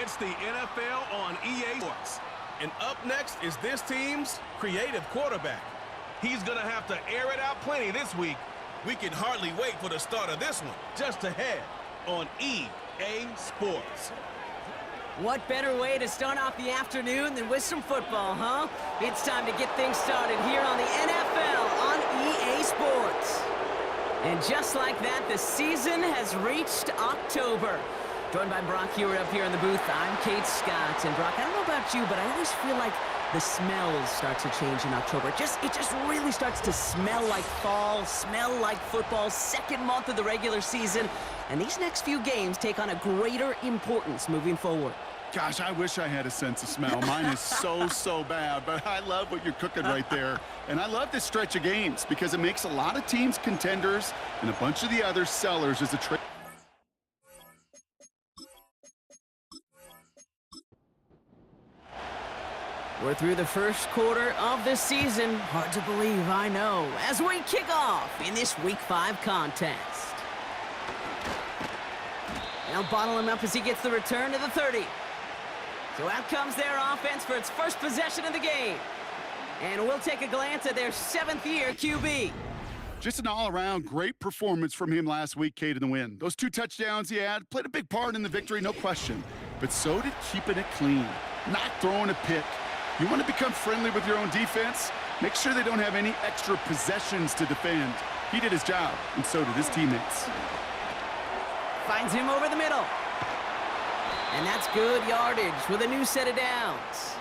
It's the NFL on EA Sports. And up next is this team's creative quarterback. He's going to have to air it out plenty this week. We can hardly wait for the start of this one. Just ahead on EA Sports. What better way to start off the afternoon than with some football, huh? It's time to get things started here on the NFL on EA Sports. And just like that, the season has reached October. Joined by Brock Hewitt up here in the booth, I'm Kate Scott. And Brock, I don't know about you, but I always feel like the smells start to change in October. It just really starts to smell like fall, smell like football, second month of the regular season. And these next few games take on a greater importance moving forward. Gosh, I wish I had a sense of smell. Mine is so bad, but I love what you're cooking right there. And I love this stretch of games because it makes a lot of teams contenders and a bunch of the other sellers as a trade. We're through the first quarter of the season. Hard to believe, I know, as we kick off in this Week 5 contest. They'll bottle him up as he gets the return to the 30. So out comes their offense for its first possession of the game. And we'll take a glance at their 7th-year QB. Just an all-around great performance from him last week, Kate, in the win. Those 2 touchdowns he had played a big part in the victory, no question. But so did keeping it clean, not throwing a pick. You want to become friendly with your own defense? Make sure they don't have any extra possessions to defend. He did his job, and so did his teammates. Finds him over the middle. And that's good yardage with a new set of downs.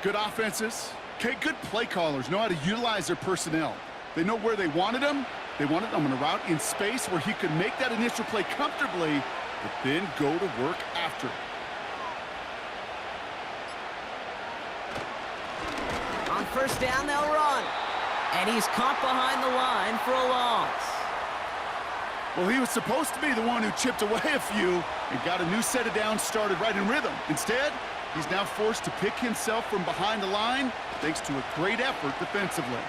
Good offenses. Okay, good play callers know how to utilize their personnel. They know where they wanted him. They wanted him on a route in space where he could make that initial play comfortably, but then go to work after. On first down, they'll run. And he's caught behind the line for a loss. Well, he was supposed to be the one who chipped away a few and got a new set of downs started right in rhythm. Instead, he's now forced to pick himself from behind the line thanks to a great effort defensively.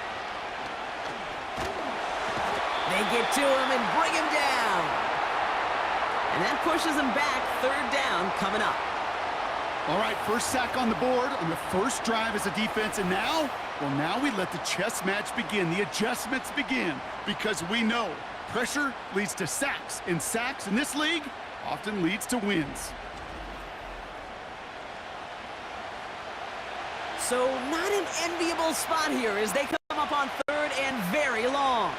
They get to him and bring him down. And that pushes him back. 3rd down coming up. All right, first sack on the board on the first drive as a defense. And now, well, now we let the chess match begin. The adjustments begin because we know pressure leads to sacks, and sacks in this league often leads to wins. So not an enviable spot here as they come up on 3rd and very long.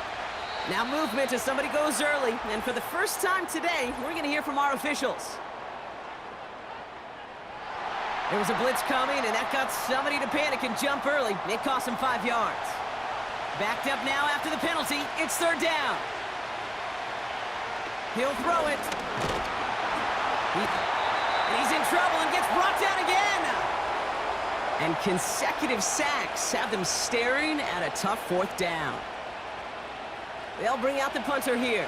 Now movement as somebody goes early, and for the first time today, we're going to hear from our officials. There was a blitz coming, and that got somebody to panic and jump early. It cost him 5 yards. Backed up now after the penalty. It's 3rd down. He'll throw it. He's in trouble and gets brought down again. And consecutive sacks have them staring at a tough 4th down. They'll bring out the punter here.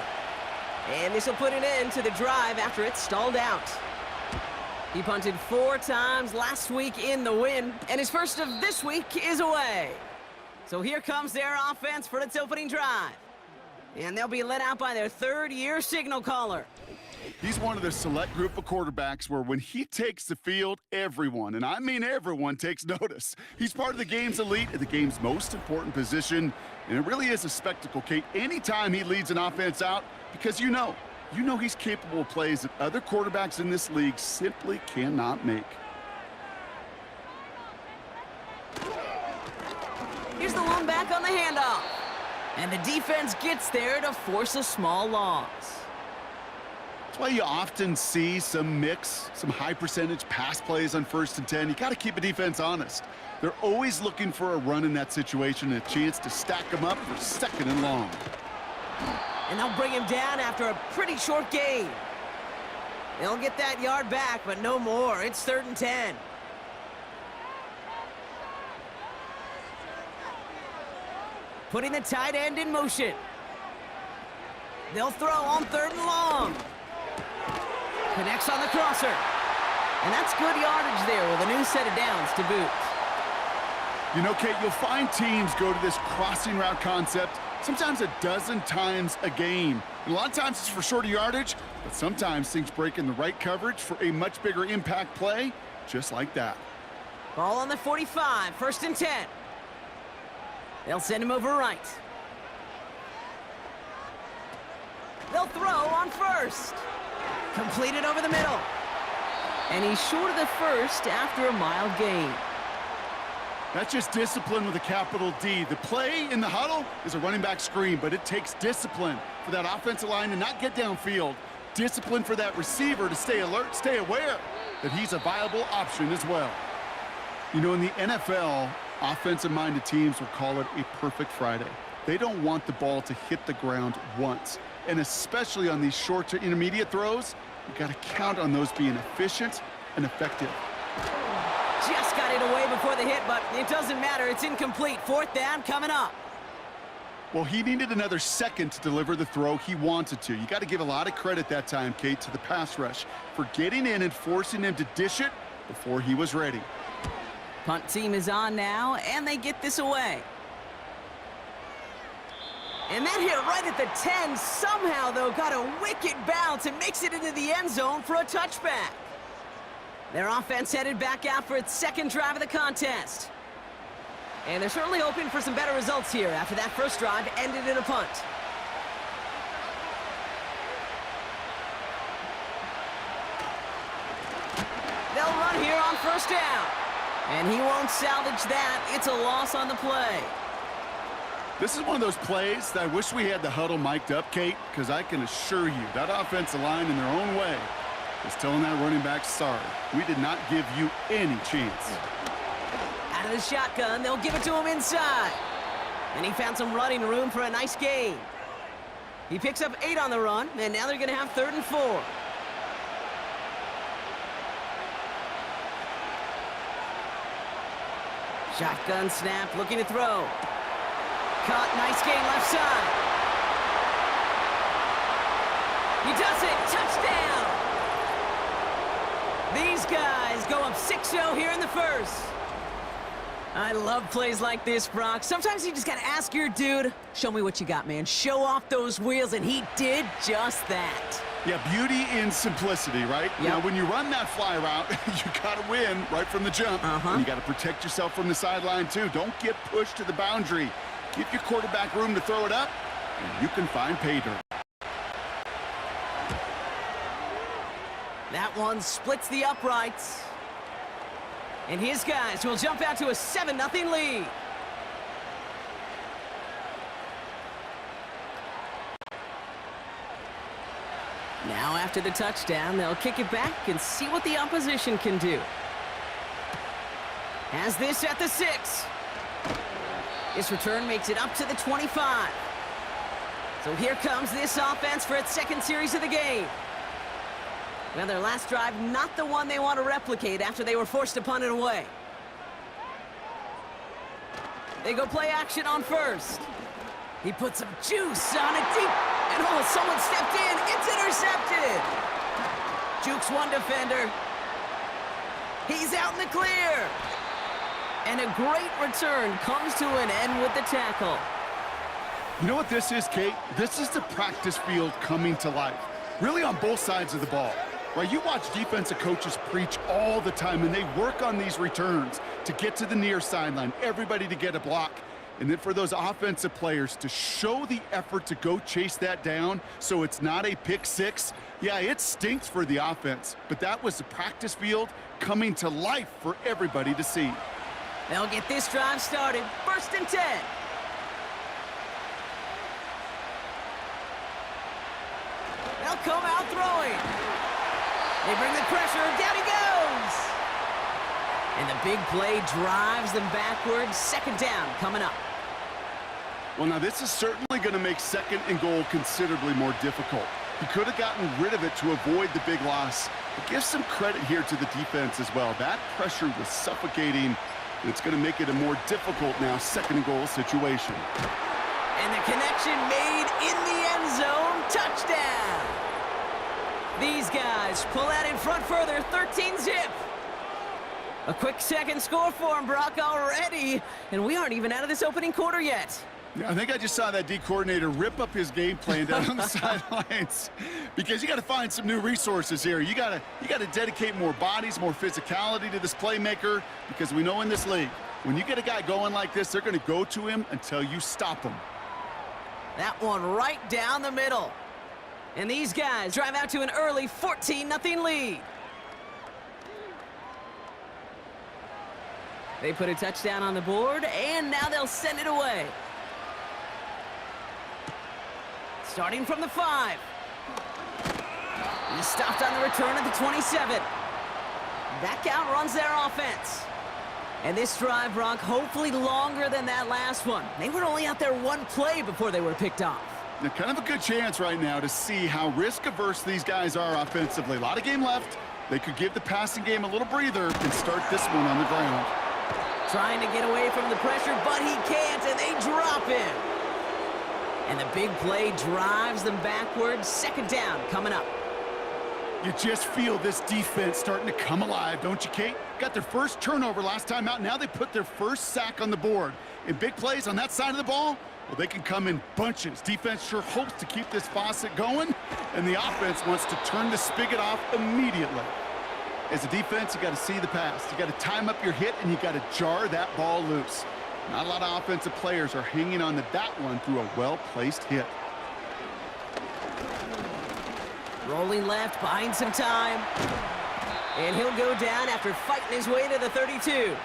And this will put an end to the drive after it stalled out. He punted 4 times last week in the win, and his first of this week is away. So here comes their offense for its opening drive. And they'll be led out by their 3rd-year signal caller. He's one of the select group of quarterbacks where when he takes the field, everyone, and I mean everyone, takes notice. He's part of the game's elite at the game's most important position, and it really is a spectacle, Kate, anytime he leads an offense out, because you know he's capable of plays that other quarterbacks in this league simply cannot make. Here's the one back on the handoff. And the defense gets there to force a small loss. That's why you often see some high-percentage pass plays on 1st and 10. You got to keep a defense honest. They're always looking for a run in that situation and a chance to stack them up for 2nd and long. And they'll bring him down after a pretty short gain. They'll get that yard back, but no more. It's 3rd and 10. Putting the tight end in motion. They'll throw on 3rd and long. Connects on the crosser. And that's good yardage there with a new set of downs to boot. You know, Kate, you'll find teams go to this crossing route concept sometimes a dozen times a game. And a lot of times it's for shorter yardage, but sometimes things break in the right coverage for a much bigger impact play, just like that. Ball on the 45, 1st and 10. They'll send him over right. They'll throw on 1st. Completed over the middle. And he's short of the 1st after a mild gain. That's just discipline with a capital D. The play in the huddle is a running back screen, but it takes discipline for that offensive line to not get downfield. Discipline for that receiver to stay alert, stay aware that he's a viable option as well. You know, in the NFL, offensive-minded teams will call it a perfect Friday. They don't want the ball to hit the ground once. And especially on these short to intermediate throws, you got to count on those being efficient and effective. Just got it away before the hit, but it doesn't matter. It's incomplete. 4th down coming up. Well, he needed another second to deliver the throw he wanted to. You got to give a lot of credit that time, Kate, to the pass rush for getting in and forcing him to dish it before he was ready. Punt team is on now, and they get this away. And that hit right at the 10 somehow, though, got a wicked bounce and makes it into the end zone for a touchback. Their offense headed back out for its 2nd drive of the contest. And they're certainly hoping for some better results here after that first drive ended in a punt. They'll run here on 1st down. And he won't salvage that. It's a loss on the play. This is one of those plays that I wish we had the huddle mic'd up, Kate, because I can assure you that offensive line in their own way is telling that running back, sorry, we did not give you any chance. Out of the shotgun, they'll give it to him inside. And he found some running room for a nice gain. He picks up 8 on the run, and now they're going to have 3rd and 4. Shotgun snap, looking to throw. Caught, nice gain left side. He does it, touchdown! These guys go up 6-0 here in the 1st. I love plays like this, Brock. Sometimes you just gotta ask your dude, show me what you got, man. Show off those wheels, and he did just that. Yeah, beauty in simplicity, right? Yep. Now, when you run that fly route, you gotta win right from the jump. And you gotta protect yourself from the sideline, too. Don't get pushed to the boundary. Give your quarterback room to throw it up, and you can find pay dirt. That one splits the uprights. And his guys will jump out to a 7-0 lead. Now after the touchdown, they'll kick it back and see what the opposition can do. Has this at the 6. This return makes it up to the 25. So here comes this offense for its 2nd series of the game. Well, their last drive, not the one they want to replicate after they were forced to punt it away. They go play action on 1st. He puts some juice on it deep. And oh, someone stepped in. It's intercepted. Jukes one defender. He's out in the clear. And a great return comes to an end with the tackle. You know what this is, Kate? This is the practice field coming to life. Really on both sides of the ball. Right, you watch defensive coaches preach all the time, and they work on these returns to get to the near sideline, everybody to get a block. And then for those offensive players to show the effort to go chase that down so it's not a pick 6, yeah, it stinks for the offense. But that was the practice field coming to life for everybody to see. They'll get this drive started. 1st and 10. They'll come out throwing. They bring the pressure, down he goes! And the big play drives them backwards. 2nd down coming up. Well, now this is certainly going to make 2nd and goal considerably more difficult. He could have gotten rid of it to avoid the big loss. But give some credit here to the defense as well. That pressure was suffocating, and it's going to make it a more difficult now 2nd and goal situation. And the connection made in the end zone. Touchdown! These guys pull out in front further, 13-zip. A quick second score for him, Brock, already. And we aren't even out of this opening quarter yet. Yeah, I think I just saw that D coordinator rip up his game plan down on the sidelines, because you got to find some new resources here. You got to dedicate more bodies, more physicality to this playmaker, because we know in this league, when you get a guy going like this, they're going to go to him until you stop him. That one right down the middle. And these guys drive out to an early 14-0 lead. They put a touchdown on the board, and now they'll send it away. Starting from the 5. He's stopped on the return at the 27. Back out runs their offense. And this drive, Brock, hopefully longer than that last one. They were only out there one play before they were picked off. Now, kind of a good chance right now to see how risk-averse these guys are offensively. A lot of game left. They could give the passing game a little breather and start this one on the ground. Trying to get away from the pressure, but he can't, and they drop him. And the big play drives them backwards. Second down coming up. You just feel this defense starting to come alive, don't you, Kate? Got their first turnover last time out. Now they put their first sack on the board. And big plays on that side of the ball, well, they can come in bunches. Defense sure hopes to keep this faucet going, and the offense wants to turn the spigot off immediately. As a defense, you got to see the pass. You got to time up your hit, and you got to jar that ball loose. Not a lot of offensive players are hanging on to that one through a well-placed hit. Rolling left, buying some time. And he'll go down after fighting his way to the 32. You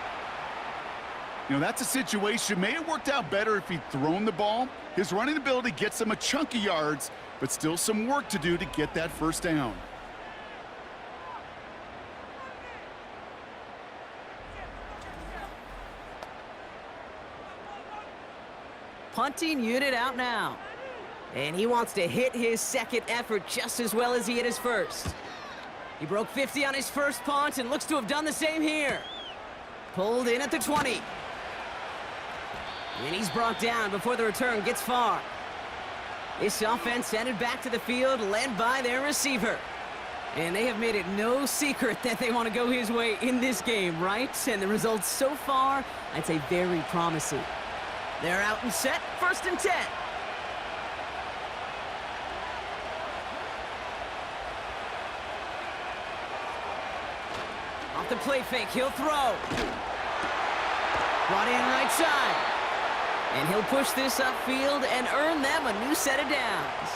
know, that's a situation. May have worked out better if he'd thrown the ball. His running ability gets him a chunk of yards, but still some work to do to get that first down. Punting unit out now. And he wants to hit his second effort just as well as he hit his first. He broke 50 on his first punt and looks to have done the same here. Pulled in at the 20. And he's brought down before the return gets far. This offense headed back to the field, led by their receiver. And they have made it no secret that they want to go his way in this game, right? And the results so far, I'd say very promising. They're out and set, 1st and 10. Off the play fake, he'll throw. Brought in right side. And he'll push this upfield and earn them a new set of downs.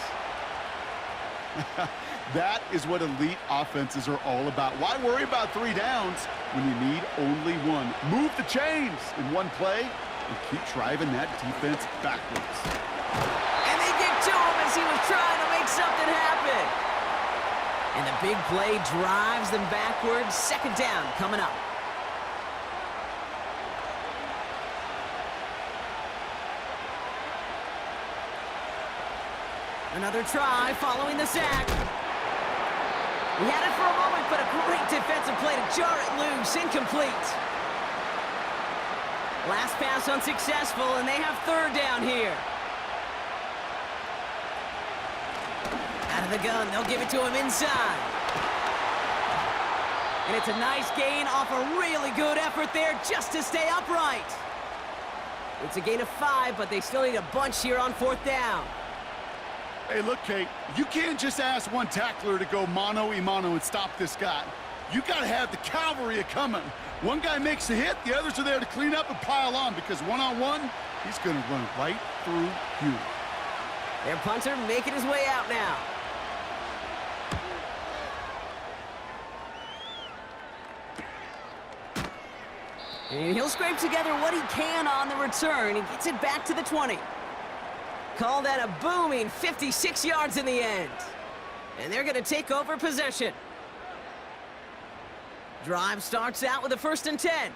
That is what elite offenses are all about. Why worry about 3 downs when you need only one? Move the chains in one play and keep driving that defense backwards. And they get to him as he was trying to make something happen. And the big play drives them backwards. 2nd down coming up. Another try following the sack. He had it for a moment, but a great defensive play to jar it loose. Incomplete. Last pass unsuccessful, and they have 3rd down here. Out of the gun, they'll give it to him inside. And it's a nice gain off a really good effort there just to stay upright. It's a gain of 5, but they still need a bunch here on 4th down. Hey, look, Kate, you can't just ask one tackler to go mano-a-mano and stop this guy. You got to have the cavalry coming. One guy makes a hit, the others are there to clean up and pile on, because one-on-one, he's going to run right through you. Their punter making his way out now. And he'll scrape together what he can on the return. He gets it back to the 20. Call that a booming 56 yards in the end. And they're going to take over possession. Drive starts out with a 1st and 10.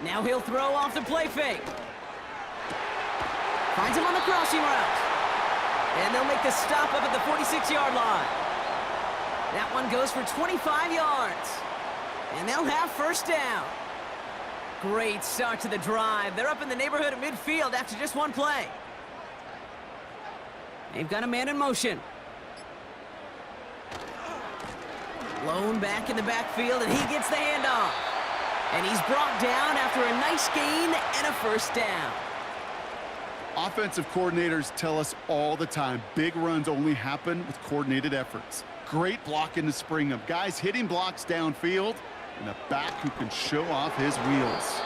Now he'll throw off the play fake. Finds him on the crossing route. And they'll make the stop up at the 46-yard line. That one goes for 25 yards. And they'll have 1st down. Great start to the drive. They're up in the neighborhood of midfield after just one play. They've got a man in motion. Blown back in the backfield, and he gets the handoff. And he's brought down after a nice gain and a first down. Offensive coordinators tell us all the time, big runs only happen with coordinated efforts. Great block in the spring of guys hitting blocks downfield, and a back who can show off his wheels.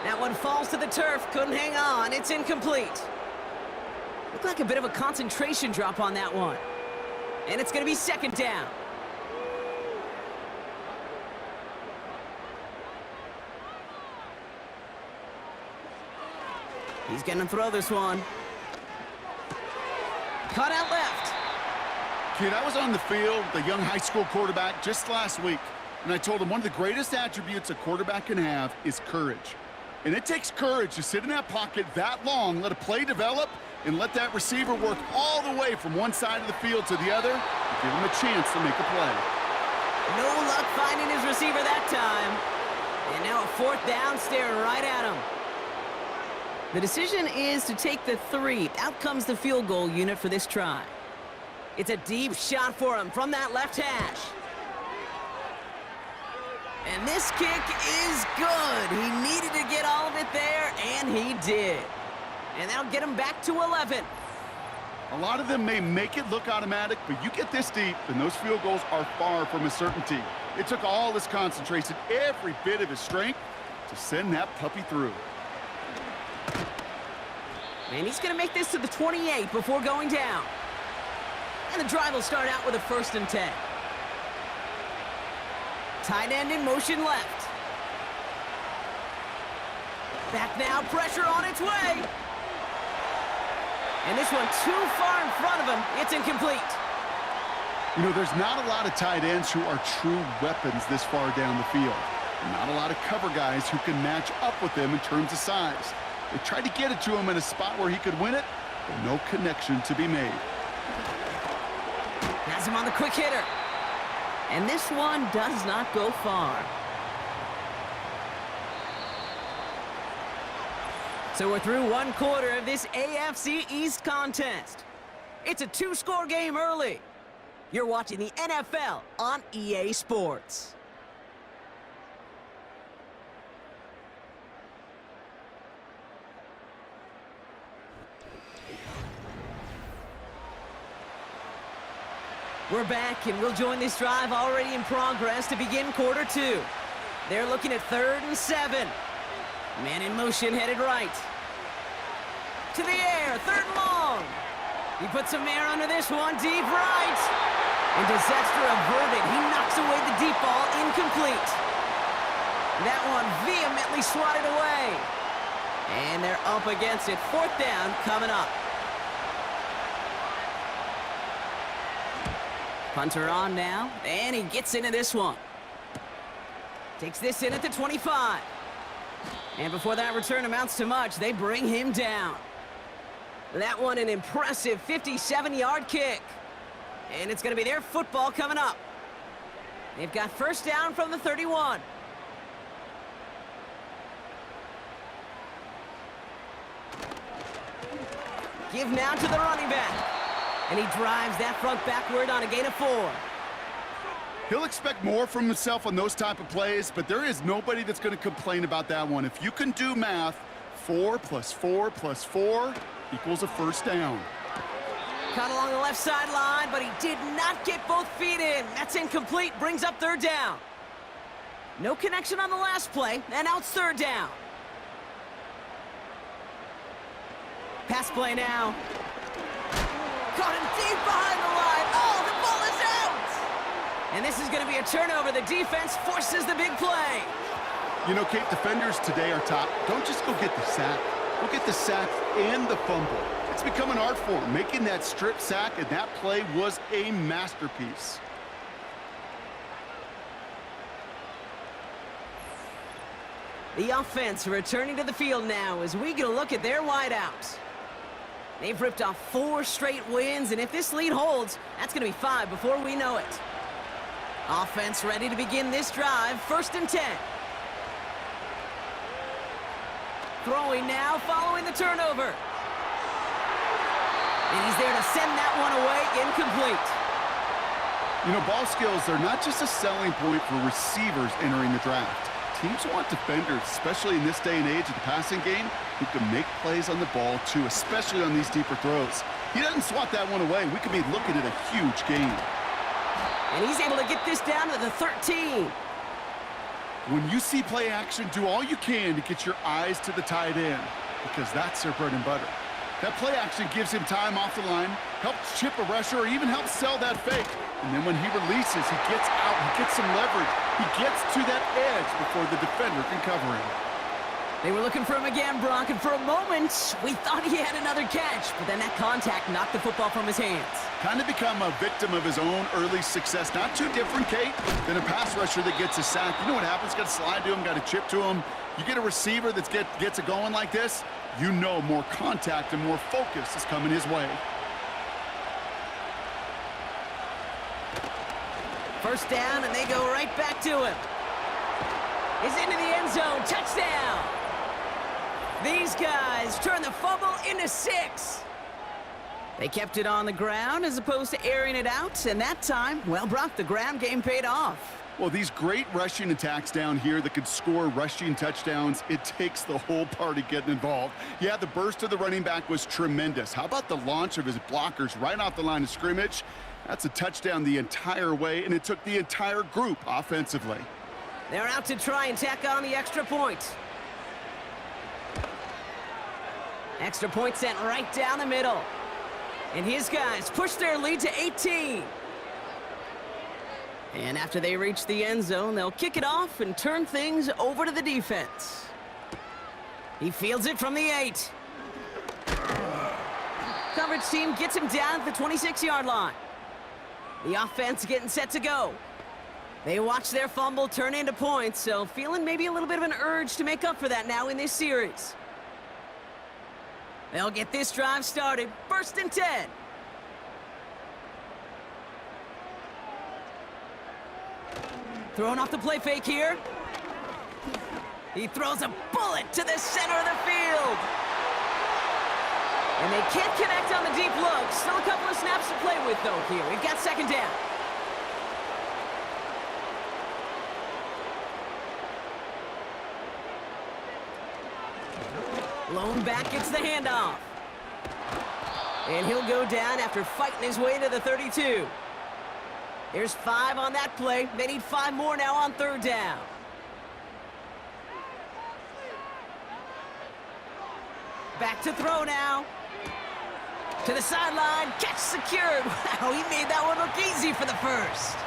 That one falls to the turf, couldn't hang on, it's incomplete. Looked like a bit of a concentration drop on that one. And it's gonna be second down. He's gonna throw this one. Cut out left. Kid, I was on the field with a young high school quarterback just last week, and I told him one of the greatest attributes a quarterback can have is courage. And it takes courage to sit in that pocket that long, let a play develop, and let that receiver work all the way from one side of the field to the other, and give him a chance to make a play. No luck finding his receiver that time. And now a fourth down staring right at him. The decision is to take the 3. Out comes the field goal unit for this try. It's a deep shot for him from that left hash. And this kick is good. He needed to get all of it there, and he did. And that'll get him back to 11. A lot of them may make it look automatic, but you get this deep, and those field goals are far from a certainty. It took all his concentration, every bit of his strength, to send that puppy through. And he's going to make this to the 28 before going down. And the drive will start out with a 1st and 10. Tight end in motion left. Back now, pressure on its way. And this one too far in front of him. It's incomplete. You know, there's not a lot of tight ends who are true weapons this far down the field. Not a lot of cover guys who can match up with them in terms of size. They tried to get it to him in a spot where he could win it, but no connection to be made. Has him on the quick hitter. And this one does not go far. So we're through one quarter of this AFC East contest. It's a 2-score game early. You're watching the NFL on EA Sports. We're back, and we'll join this drive already in progress to begin quarter 2. They're looking at 3rd and 7. Man in motion, headed right. To the air, 3rd and long. He puts some air under this one, deep right. And disaster averted. He knocks away the deep ball, incomplete. That one vehemently swatted away. And they're up against it. 4th down coming up. Punter on now, and he gets into this one. Takes this in at the 25. And before that return amounts to much, they bring him down. That one an impressive 57-yard kick. And it's going to be their football coming up. They've got 1st down from the 31. Give now to the running back. And he drives that front backward on a gain of 4. He'll expect more from himself on those type of plays, but there is nobody that's going to complain about that one. If you can do math, 4 + 4 + 4 equals a 1st down. Caught along the left sideline, but he did not get both feet in. That's incomplete, brings up 3rd down. No connection on the last play, and now it's 3rd down. Pass play now. Caught him deep behind the line. Oh, the ball is out! And this is going to be a turnover. The defense forces the big play. You know, Kate, defenders today are top. Don't just go get the sack. Go get the sack and the fumble. It's become an art form, making that strip sack, and that play was a masterpiece. The offense returning to the field now as we get a look at their wideouts. They've ripped off 4 straight wins, and if this lead holds, that's going to be 5 before we know it. Offense ready to begin this drive, 1st and 10. Throwing now, following the turnover. And he's there to send that one away, incomplete. You know, ball skills are not just a selling point for receivers entering the draft. Teams want defenders, especially in this day and age of the passing game, who can make plays on the ball too, especially on these deeper throws. He doesn't swat that one away. We could be looking at a huge game. And he's able to get this down to the 13. When you see play action, do all you can to get your eyes to the tight end, because that's their bread and butter. That play action gives him time off the line, helps chip a rusher, or even helps sell that fake. And then when he releases, he gets out, he gets some leverage. He gets to that edge before the defender can cover him. They were looking for him again, Brock, and for a moment, we thought he had another catch, but then that contact knocked the football from his hands. Kind of become a victim of his own early success. Not too different, Kate, than a pass rusher that gets a sack. You know what happens? Got to slide to him, got to chip to him. You get a receiver that gets it going like this, you know more contact and more focus is coming his way. First down, and they go right back to him. He's into the end zone. Touchdown! These guys turn the fumble into 6. They kept it on the ground as opposed to airing it out, and that time, well, Brock, the ground game paid off. Well, these great rushing attacks down here that could score rushing touchdowns, it takes the whole party getting involved. Yeah, the burst of the running back was tremendous. How about the launch of his blockers right off the line of scrimmage? That's a touchdown the entire way, and it took the entire group offensively. They're out to try and tack on the extra point. Extra point sent right down the middle. And his guys push their lead to 18. And after they reach the end zone, they'll kick it off and turn things over to the defense. He fields it from the 8. Coverage team gets him down at the 26-yard line. The offense getting set to go. They watch their fumble turn into points, so feeling maybe a little bit of an urge to make up for that now in this series. They'll get this drive started. 1st and 10. Throwing off the play fake here. He throws a bullet to the center of the field. And they can't connect on the deep look. Still a couple of snaps to play with, though, here. We've got 2nd down. Lone back gets the handoff. And he'll go down after fighting his way to the 32. There's 5 on that play. They need 5 more now on 3rd down. Back to throw now. To the sideline. Catch secured. Wow, he made that one look easy for the 1st.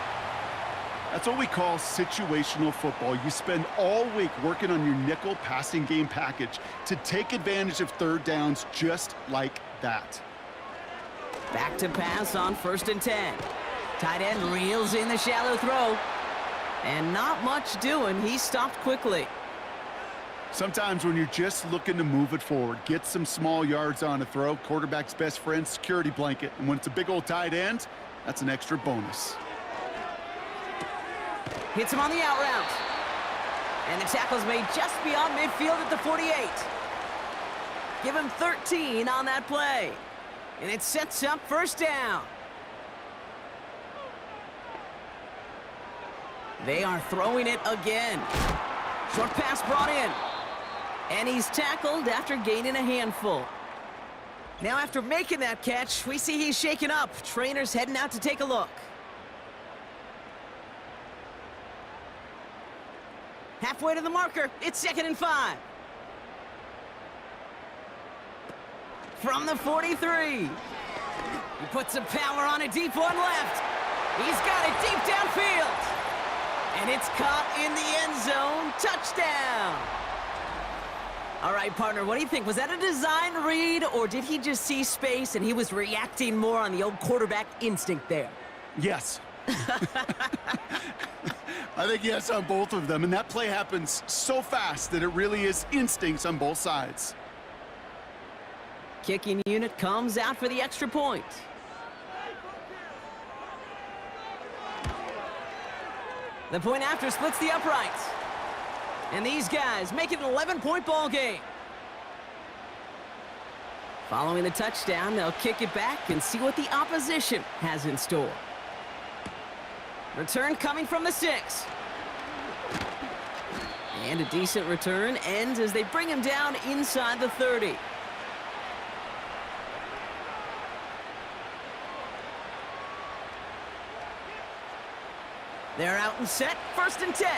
That's what we call situational football. You spend all week working on your nickel passing game package to take advantage of 3rd downs just like that. Back to pass on 1st and 10. Tight end reels in the shallow throw. And not much doing. He stopped quickly. Sometimes when you're just looking to move it forward, get some small yards on a throw, quarterback's best friend, security blanket. And when it's a big old tight end, that's an extra bonus. Hits him on the out route. And the tackle's made just beyond midfield at the 48. Give him 13 on that play. And it sets up 1st down. They are throwing it again. Short pass brought in. And he's tackled after gaining a handful. Now after making that catch, we see he's shaken up. Trainer's heading out to take a look. Halfway to the marker, it's 2nd and 5. From the 43. He puts some power on a deep one left. He's got it deep downfield. And it's caught in the end zone. Touchdown. All right, partner, what do you think? Was that a design read, or did he just see space and he was reacting more on the old quarterback instinct there? Yes. I think yes on both of them, and that play happens so fast that it really is instincts on both sides. Kicking unit comes out for the extra point. The point after splits the uprights. And these guys make it an 11-point ball game. Following the touchdown, they'll kick it back and see what the opposition has in store. Return coming from the 6. And a decent return ends as they bring him down inside the 30. They're out and set, 1st and 10.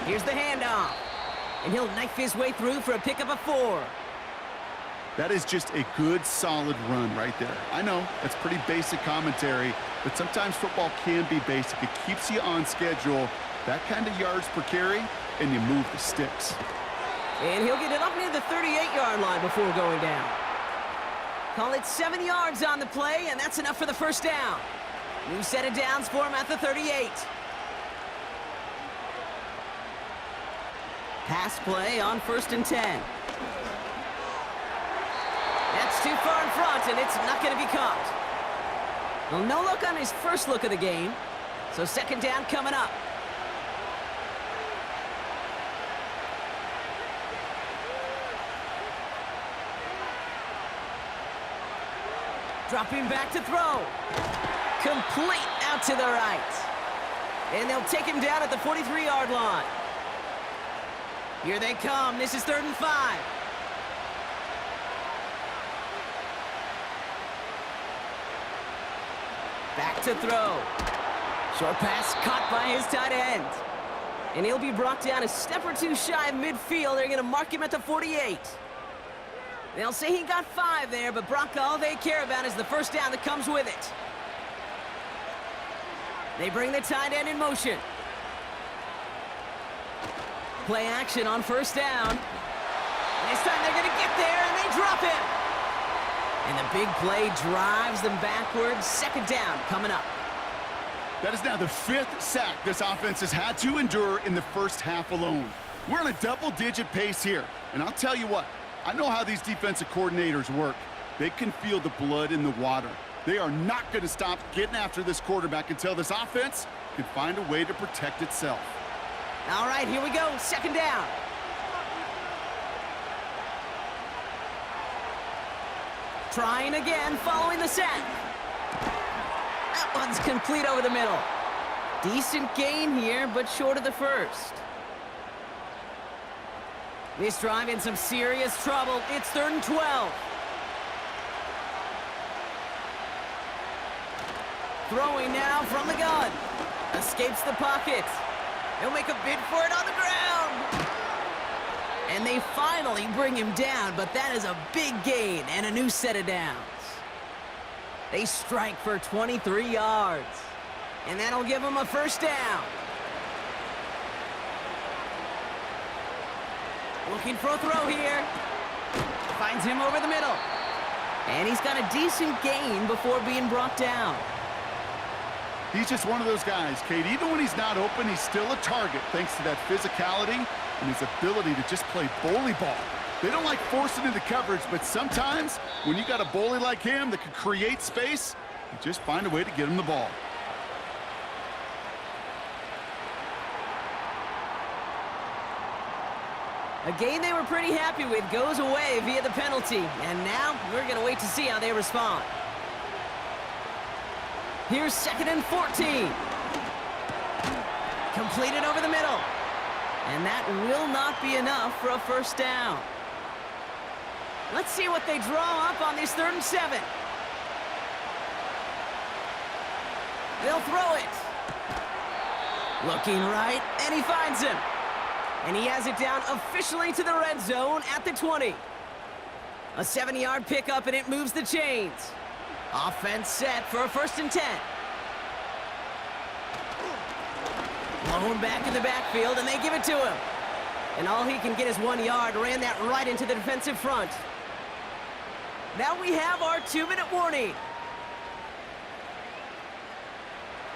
Here's the handoff. And he'll knife his way through for a pickup of 4. That is just a good, solid run right there. I know, that's pretty basic commentary, but sometimes football can be basic. It keeps you on schedule, that kind of yards per carry, and you move the sticks. And he'll get it up near the 38-yard line before going down. Call it 7 yards on the play, and that's enough for the 1st down. New set of downs for him at the 38. Pass play on 1st and 10. That's too far in front, and it's not going to be caught. Well, no look on his first look of the game, so 2nd down coming up. Dropping back to throw. Complete out to the right. And they'll take him down at the 43-yard line. Here they come. This is 3rd and 5. Back to throw. Short pass caught by his tight end. And he'll be brought down a step or 2 shy of midfield. They're going to mark him at the 48. They'll say he got 5 there, but Brock, all they care about is the 1st down that comes with it. They bring the tight end in motion. Play action on 1st down. This time they're going to get there, and they drop him. And the big play drives them backwards. 2nd down coming up. That is now the 5th sack this offense has had to endure in the first half alone. We're on a double-digit pace here, and I'll tell you what, I know how these defensive coordinators work. They can feel the blood in the water. They are not going to stop getting after this quarterback until this offense can find a way to protect itself. All right, here we go. 2nd down. Trying again, following the sack. That one's complete over the middle. Decent gain here, but short of the 1st. This drive in some serious trouble. It's 3rd and 12. Throwing now from the gun. Escapes the pocket. He'll make a bid for it on the ground. And they finally bring him down, but that is a big gain and a new set of downs. They strike for 23 yards. And that'll give them a 1st down. Looking for a throw here. Finds him over the middle. And he's got a decent gain before being brought down. He's just one of those guys, Kate. Even when he's not open, he's still a target thanks to that physicality and his ability to just play bully ball. They don't like forcing into coverage, but sometimes when you got a bully like him that can create space, you just find a way to get him the ball. A game they were pretty happy with goes away via the penalty. And now we're going to wait to see how they respond. Here's 2nd and 14. Completed over the middle. And that will not be enough for a 1st down. Let's see what they draw up on this 3rd and 7. They'll throw it. Looking right, and he finds him. And he has it down officially to the red zone at the 20. A 7-yard pickup, and it moves the chains. Offense set for a 1st and 10. Blown back in the backfield, and they give it to him. And all he can get is 1 yard. Ran that right into the defensive front. Now we have our 2-minute warning.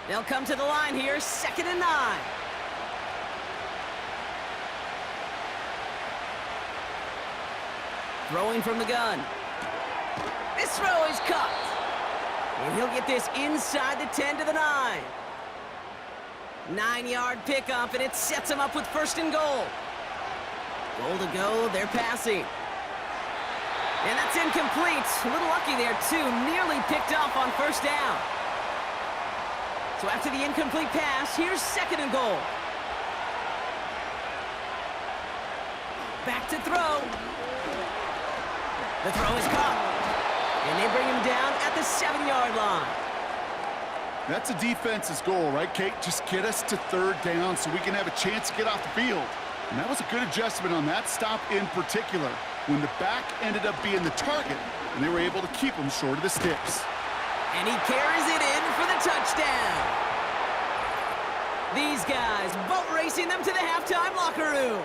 They'll come to the line here, 2nd and 9. Throwing from the gun. This throw is cut. And he'll get this inside the 10 to the 9. 9-yard pickup, and it sets him up with 1st and goal. Goal to go, they're passing. And that's incomplete. A little lucky there, too. Nearly picked off on first down. So after the incomplete pass, here's 2nd and goal. Back to throw. The throw is caught. And they bring him down at the 7-yard line. That's a defense's goal, right, Kate? Just get us to 3rd down so we can have a chance to get off the field. And that was a good adjustment on that stop in particular, when the back ended up being the target, and they were able to keep him short of the sticks. And he carries it in for the touchdown. These guys boat racing them to the halftime locker room.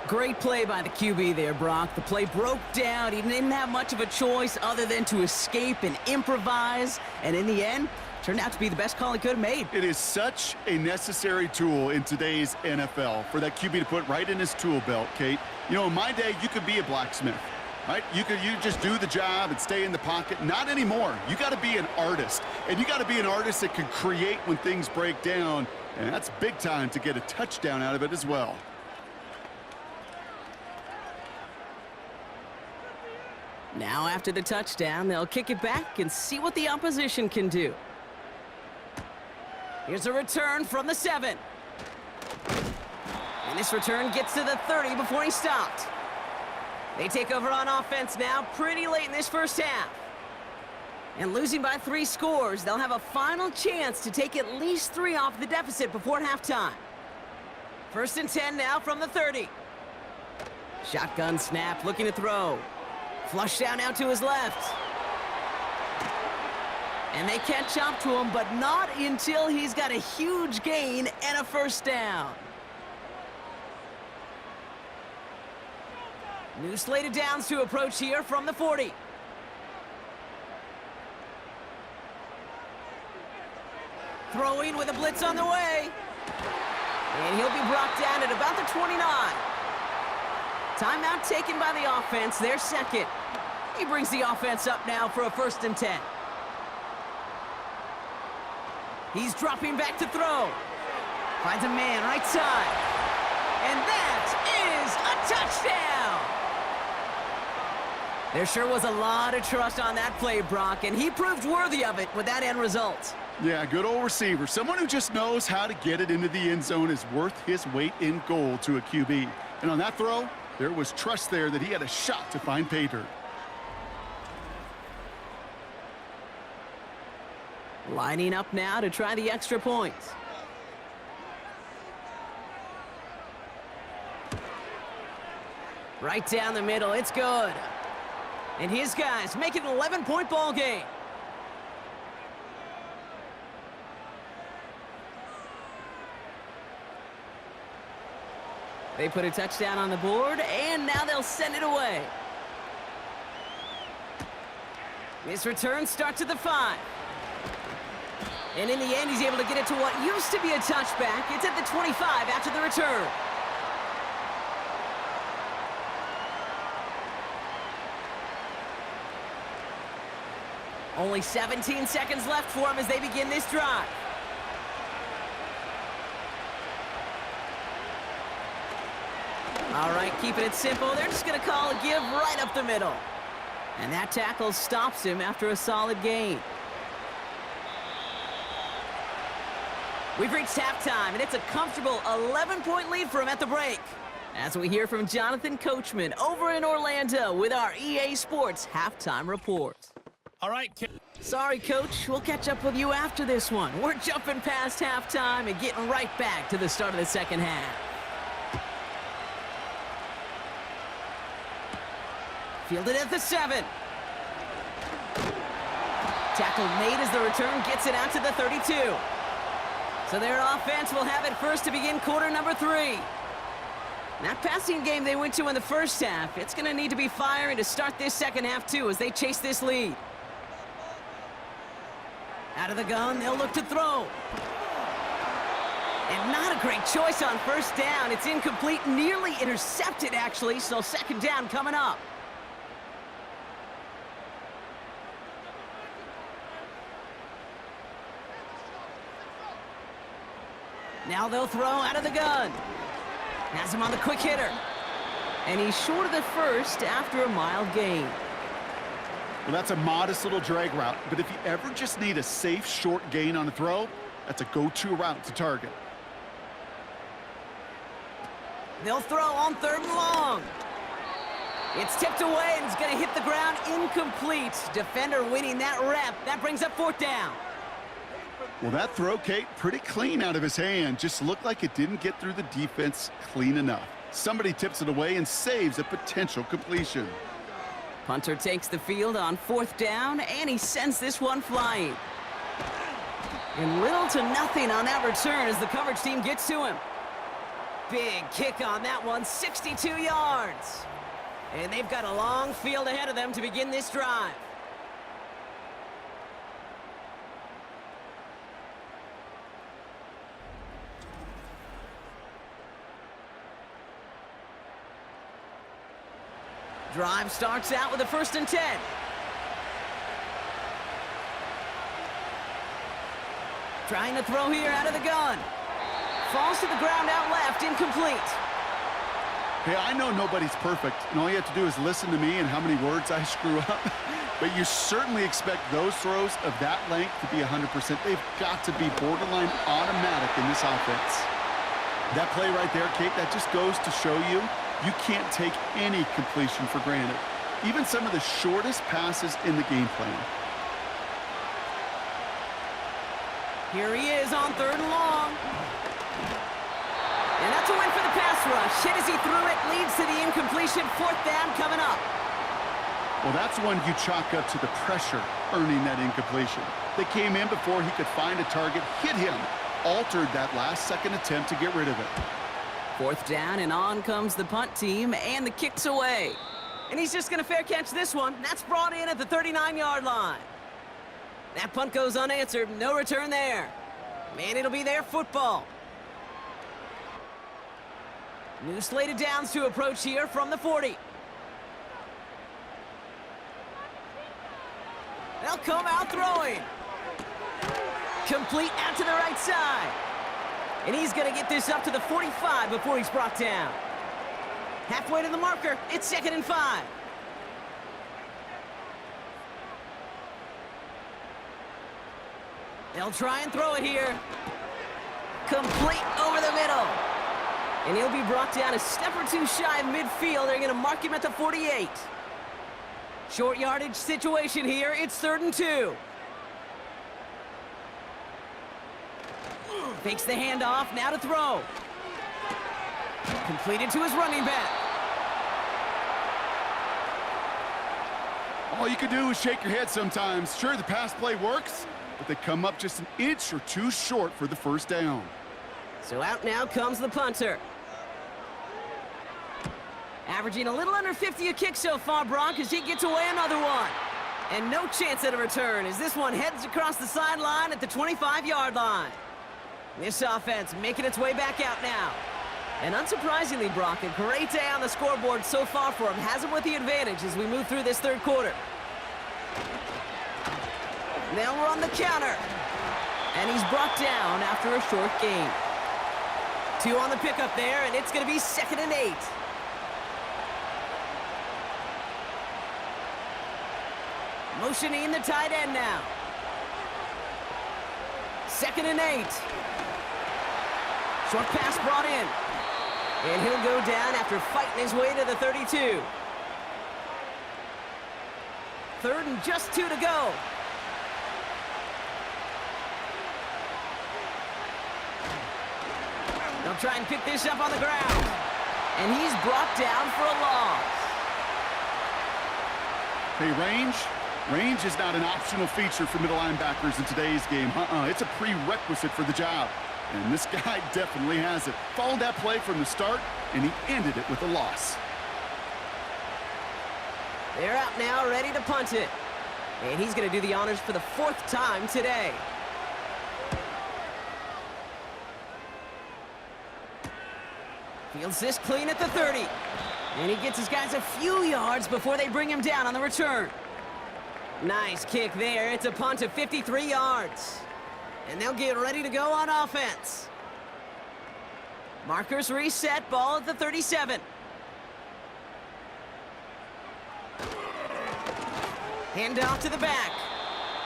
Great play by the QB there, Brock. The play broke down. He didn't have much of a choice other than to escape and improvise. And in the end, turned out to be the best call he could have made. It is such a necessary tool in today's NFL for that QB to put right in his tool belt, Kate. You know, in my day, you could be a blacksmith, right? You just do the job and stay in the pocket. Not anymore. You got to be an artist. And you got to be an artist that can create when things break down. And that's big time to get a touchdown out of it as well. Now after the touchdown, they'll kick it back and see what the opposition can do. Here's a return from the 7. And this return gets to the 30 before he stopped. They take over on offense now pretty late in this first half. And losing by 3 scores, they'll have a final chance to take at least 3 off the deficit before halftime. 1st and 10 now from the 30. Shotgun snap, looking to throw. Flush down now to his left. And they catch up to him, but not until he's got a huge gain and a first down. New slated downs to approach here from the 40. Throwing with a blitz on the way. And he'll be brought down at about the 29. Timeout taken by the offense, their 2nd. He brings the offense up now for a 1st and 10. He's dropping back to throw. Finds a man right side. And that is a touchdown! There sure was a lot of trust on that play, Brock, and he proved worthy of it with that end result. Yeah, good old receiver. Someone who just knows how to get it into the end zone is worth his weight in gold to a QB. And on that throw, there was trust there that he had a shot to find pay dirt. Lining up now to try the extra points. Right down the middle, it's good. And his guys make it an 11-point ball game. They put a touchdown on the board, and now they'll send it away. This return starts at the 5. And in the end, he's able to get it to what used to be a touchback. It's at the 25 after the return. Only 17 seconds left for him as they begin this drive. All right, keeping it simple. They're just going to call a give right up the middle. And that tackle stops him after a solid gain. We've reached halftime, and it's a comfortable 11-point lead for him at the break. As we hear from Jonathan Coachman over in Orlando with our EA Sports Halftime Report. All right, Sorry, Coach. We'll catch up with you after this one. We're jumping past halftime and getting right back to the start of the second half. Fielded at the 7. Tackle made as the return gets it out to the 32. So their offense will have it first to begin quarter number 3. That passing game they went to in the first half, it's going to need to be firing to start this second half too as they chase this lead. Out of the gun, they'll look to throw. And not a great choice on first down. It's incomplete, nearly intercepted actually, so second down coming up. Now they'll throw out of the gun. Has him on the quick hitter. And he's short of the first after a mild gain. Well, that's a modest little drag route, but if you ever just need a safe, short gain on a throw, that's a go-to route to target. They'll throw on 3rd and long. It's tipped away and it's going to hit the ground incomplete. Defender winning that rep. That brings up 4th down. Well, that throw, Kate, pretty clean out of his hand. Just looked like it didn't get through the defense clean enough. Somebody tips it away and saves a potential completion. Punter takes the field on 4th down, and he sends this one flying. And little to nothing on that return as the coverage team gets to him. Big kick on that one, 62 yards. And they've got a long field ahead of them to begin this drive. Drive starts out with a 1st and 10. Trying to throw here out of the gun. Falls to the ground out left, incomplete. Hey, I know nobody's perfect, and all you have to do is listen to me and how many words I screw up. But you certainly expect those throws of that length to be 100%. They've got to be borderline automatic in this offense. That play right there, Kate, that just goes to show you you can't take any completion for granted. Even some of the shortest passes in the game plan. Here he is on 3rd and long. And that's a win for the pass rush. Hit as he threw it, leads to the incompletion. 4th down coming up. Well, that's one you chalk up to the pressure earning that incompletion. They came in before he could find a target, hit him, altered that last-second attempt to get rid of it. 4th down, and on comes the punt team, and the kick's away. And he's just going to fair catch this one. That's brought in at the 39-yard line. That punt goes unanswered. No return there. Man, it'll be their football. New slate of downs to approach here from the 40. They'll come out throwing. Complete out to the right side. And he's going to get this up to the 45 before he's brought down. Halfway to the marker. It's 2nd and 5. They'll try and throw it here. Complete over the middle. And he'll be brought down a step or two shy of midfield. They're going to mark him at the 48. Short yardage situation here. It's 3rd and 2. Fakes the handoff, now to throw. Completed to his running back. All you can do is shake your head sometimes. Sure, the pass play works, but they come up just an inch or two short for the 1st down. So out now comes the punter. Averaging a little under 50 a kick so far, Brock, as he gets away another one. And no chance at a return as this one heads across the sideline at the 25-yard line. This offense making its way back out now. And unsurprisingly, Brock, a great day on the scoreboard so far for him. Has him with the advantage as we move through this 3rd quarter. They'll run the counter. And he's brought down after a short gain. 2 on the pickup there, and it's going to be 2nd and 8. Motioning the tight end now. 2nd and 8. Short pass brought in. And he'll go down after fighting his way to the 32. 3rd and just 2 to go. They'll try and pick this up on the ground. And he's brought down for a loss. Hey, range is not an optional feature for middle linebackers in today's game. It's a prerequisite for the job. And this guy definitely has it. Followed that play from the start, and he ended it with a loss. They're out now, ready to punt it. And he's going to do the honors for the 4th time today. Fields this clean at the 30. And he gets his guys a few yards before they bring him down on the return. Nice kick there. It's a punt of 53 yards. And they'll get ready to go on offense. Markers reset, ball at the 37. Hand off to the back.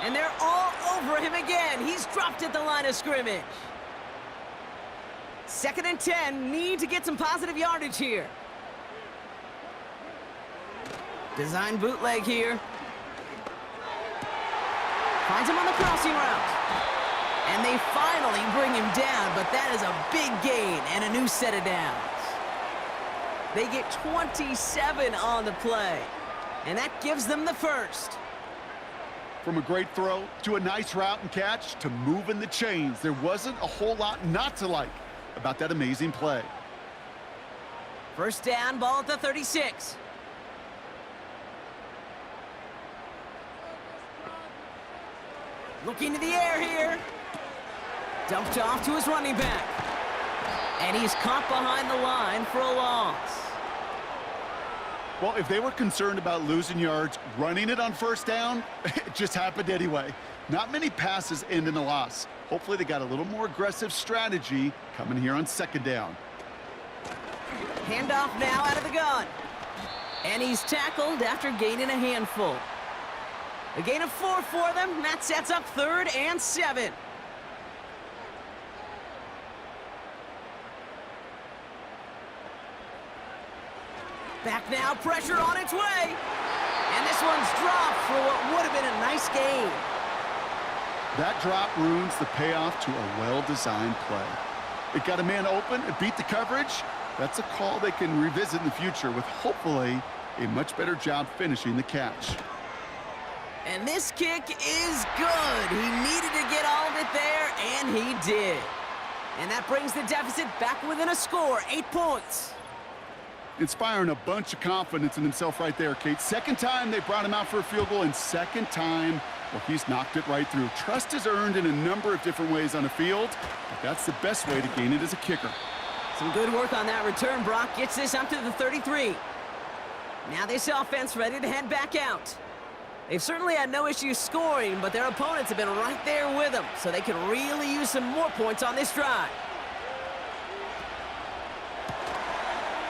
And they're all over him again. He's dropped at the line of scrimmage. 2nd and 10. Need to get some positive yardage here. Design bootleg here. Finds him on the crossing route. And they finally bring him down, but that is a big gain and a new set of downs. They get 27 on the play, and that gives them the first. From a great throw to a nice route and catch to moving the chains, there wasn't a whole lot not to like about that amazing play. First down, ball at the 36. Looking to the air here. Dumped off to his running back. And he's caught behind the line for a loss. Well, if they were concerned about losing yards, running it on first down, it just happened anyway. Not many passes end in a loss. Hopefully they got a little more aggressive strategy coming here on 2nd down. Handoff now out of the gun. And he's tackled after gaining a handful. A gain of 4 for them. That sets up 3rd and 7. Back now, pressure on its way. And this one's dropped for what would have been a nice gain. That drop ruins the payoff to a well-designed play. It got a man open, it beat the coverage. That's a call they can revisit in the future with hopefully a much better job finishing the catch. And this kick is good. He needed to get all of it there, and he did. And that brings the deficit back within a score, 8 points. Inspiring a bunch of confidence in himself right there, Kate. 2nd time they brought him out for a field goal, and 2nd time, well, he's knocked it right through. Trust is earned in a number of different ways on the field, but that's the best way to gain it as a kicker. Some good work on that return. Brock gets this up to the 33. Now this offense ready to head back out. They've certainly had no issues scoring, but their opponents have been right there with them, so they can really use some more points on this drive.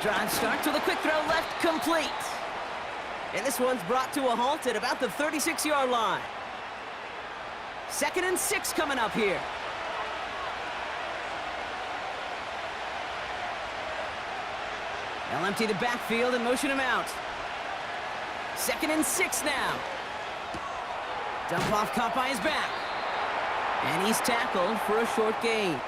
Drive starts with a quick throw left, complete. And this one's brought to a halt at about the 36-yard line. 2nd and 6 coming up here. They'll empty the backfield and motion him out. 2nd and 6 now. Dump off caught by his back. And he's tackled for a short gain.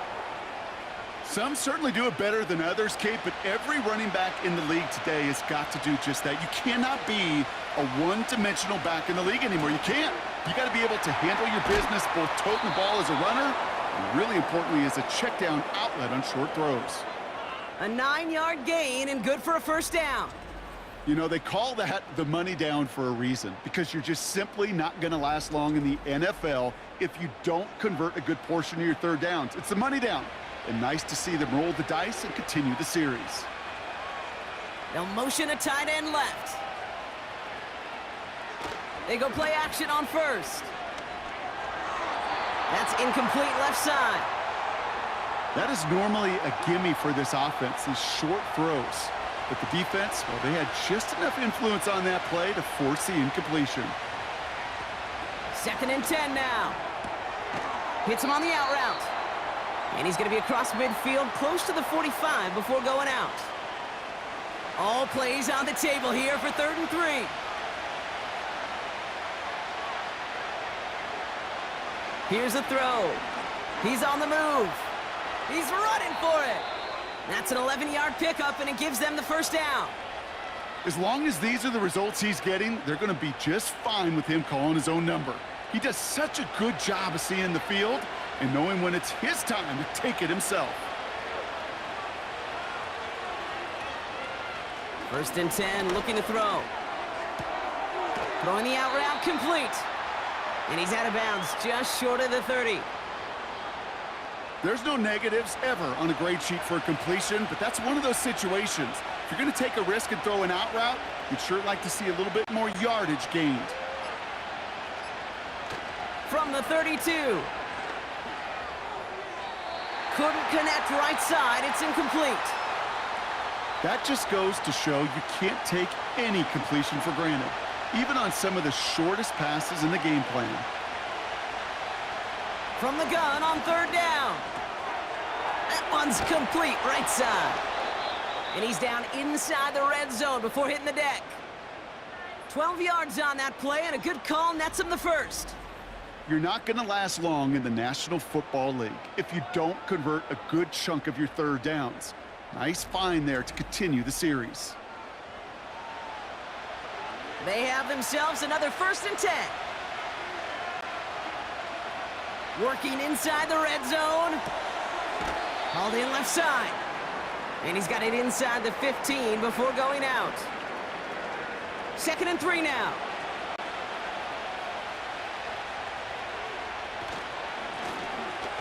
Some certainly do it better than others, Kate, but every running back in the league today has got to do just that. You cannot be a one-dimensional back in the league anymore. You can't. You got to be able to handle your business, both toting the ball as a runner, and really importantly as a check-down outlet on short throws. A 9-yard gain and good for a first down. You know, they call that the money down for a reason, because you're just simply not going to last long in the NFL if you don't convert a good portion of your 3rd downs. It's the money down. And nice to see them roll the dice and continue the series. They'll motion a tight end left. They go play action on first. That's incomplete left side. That is normally a gimme for this offense, these short throws. But the defense, well, they had just enough influence on that play to force the incompletion. 2nd and 10 now. Hits him on the out route. And he's going to be across midfield, close to the 45 before going out. All plays on the table here for 3rd and 3. Here's a throw. He's on the move. He's running for it. That's an 11-yard pickup, and it gives them the first down. As long as these are the results he's getting, they're going to be just fine with him calling his own number. He does such a good job of seeing the field and knowing when it's his time to take it himself. 1st and 10, looking to throw. Throwing the out route, complete. And he's out of bounds, just short of the 30. There's no negatives ever on a grade sheet for a completion, but that's one of those situations. If you're going to take a risk and throw an out route, you'd sure like to see a little bit more yardage gained. From the 32. Couldn't connect right side. It's incomplete. That just goes to show you can't take any completion for granted. even on some of the shortest passes in the game plan. From the gun on third down. That one's complete, right side. And he's down inside the red zone before hitting the deck. 12 yards on that play, and a good call nets him the first. You're not going to last long in the National Football League if you don't convert a good chunk of your third downs. Nice find there to continue the series. They have themselves another 1st and 10. Working inside the red zone. Hauled in left side. And he's got it inside the 15 before going out. 2nd and 3 now.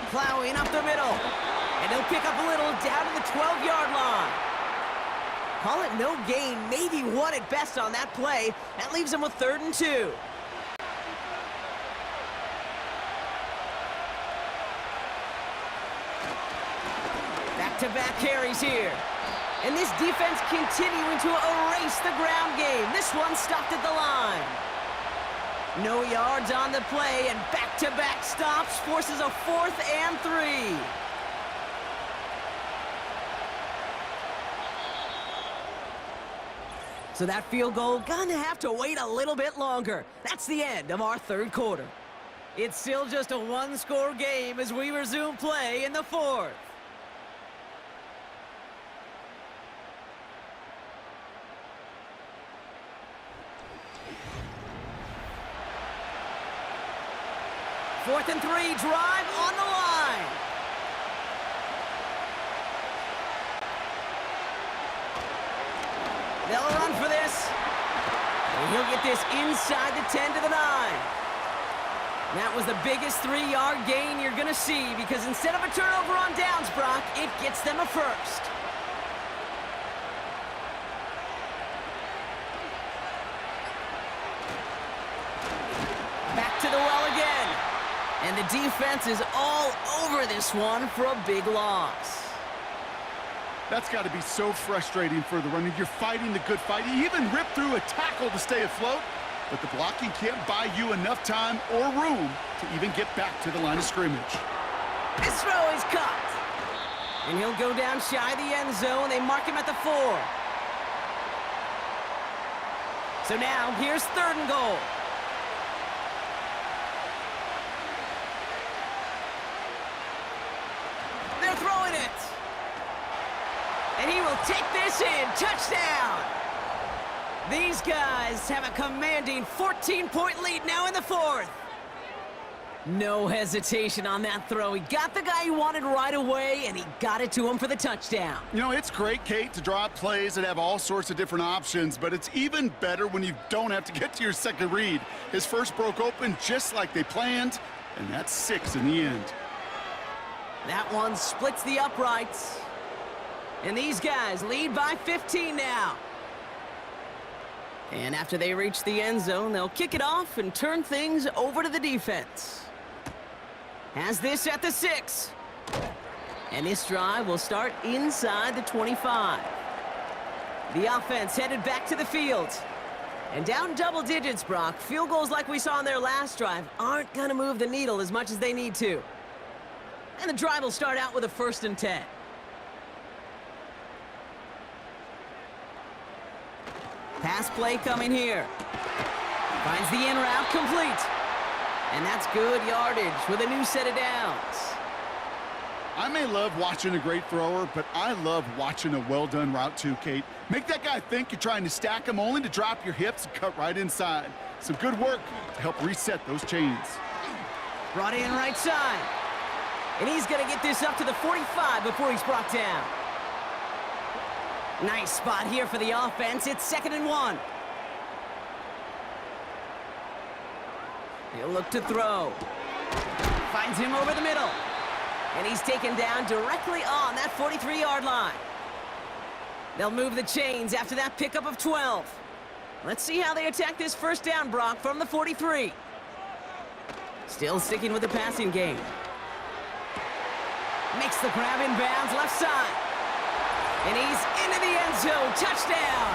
Plowing up the middle. And he'll pick up a little down to the 12-yard line. Call it no gain, maybe 1 at best on that play. That leaves him with 3rd and 2. Back-to-back carries here. And this defense continuing to erase the ground game. This one stopped at the line. No yards on the play, and back-to-back stops forces a 4th and 3. So that field goal gonna have to wait a little bit longer. That's the end of our 3rd quarter. It's still just a 1-score game as we resume play in the 4th. Fourth and 3, drive on the line. They'll run for this. And he'll get this inside the 10 to the 9. That was the biggest 3-yard gain you're going to see because instead of a turnover on downs, Brock, it gets them a 1st. Back to the well again. And the defense is all over this one for a big loss. That's got to be so frustrating for the runner. You're fighting the good fight. You even rip through a tackle to stay afloat, but the blocking can't buy you enough time or room to even get back to the line of scrimmage. This throw is caught. And he'll go down shy of the end zone. They mark him at the 4. So now, here's 3rd and goal. They're throwing it. And he will take this in. Touchdown. These guys have a commanding 14-point lead now in the 4th. No hesitation on that throw. He got the guy he wanted right away, and he got it to him for the touchdown. You know, it's great, Kate, to draw up plays that have all sorts of different options, but it's even better when you don't have to get to your second read. His first broke open just like they planned, and that's 6 in the end. That one splits the uprights. And these guys lead by 15 now. And after they reach the end zone, they'll kick it off and turn things over to the defense. Has this at the 6. And this drive will start inside the 25. The offense headed back to the field. And down double digits, Brock. Field goals like we saw on their last drive aren't going to move the needle as much as they need to. And the drive will start out with a 1st and 10. Pass play coming here. Finds the in route complete. And that's good yardage with a new set of downs. I may love watching a great thrower, but I love watching a well-done route too, Kate. Make that guy think you're trying to stack him only to drop your hips and cut right inside. Some good work to help reset those chains. Brought in right side. And he's going to get this up to the 45 before he's brought down. Nice spot here for the offense. It's 2nd and 1. He'll look to throw. Finds him over the middle. And he's taken down directly on that 43-yard line. They'll move the chains after that pickup of 12. Let's see how they attack this 1st down, Brock, from the 43. Still sticking with the passing game. Makes the grab in bounds left side. And he's into the end zone. Touchdown.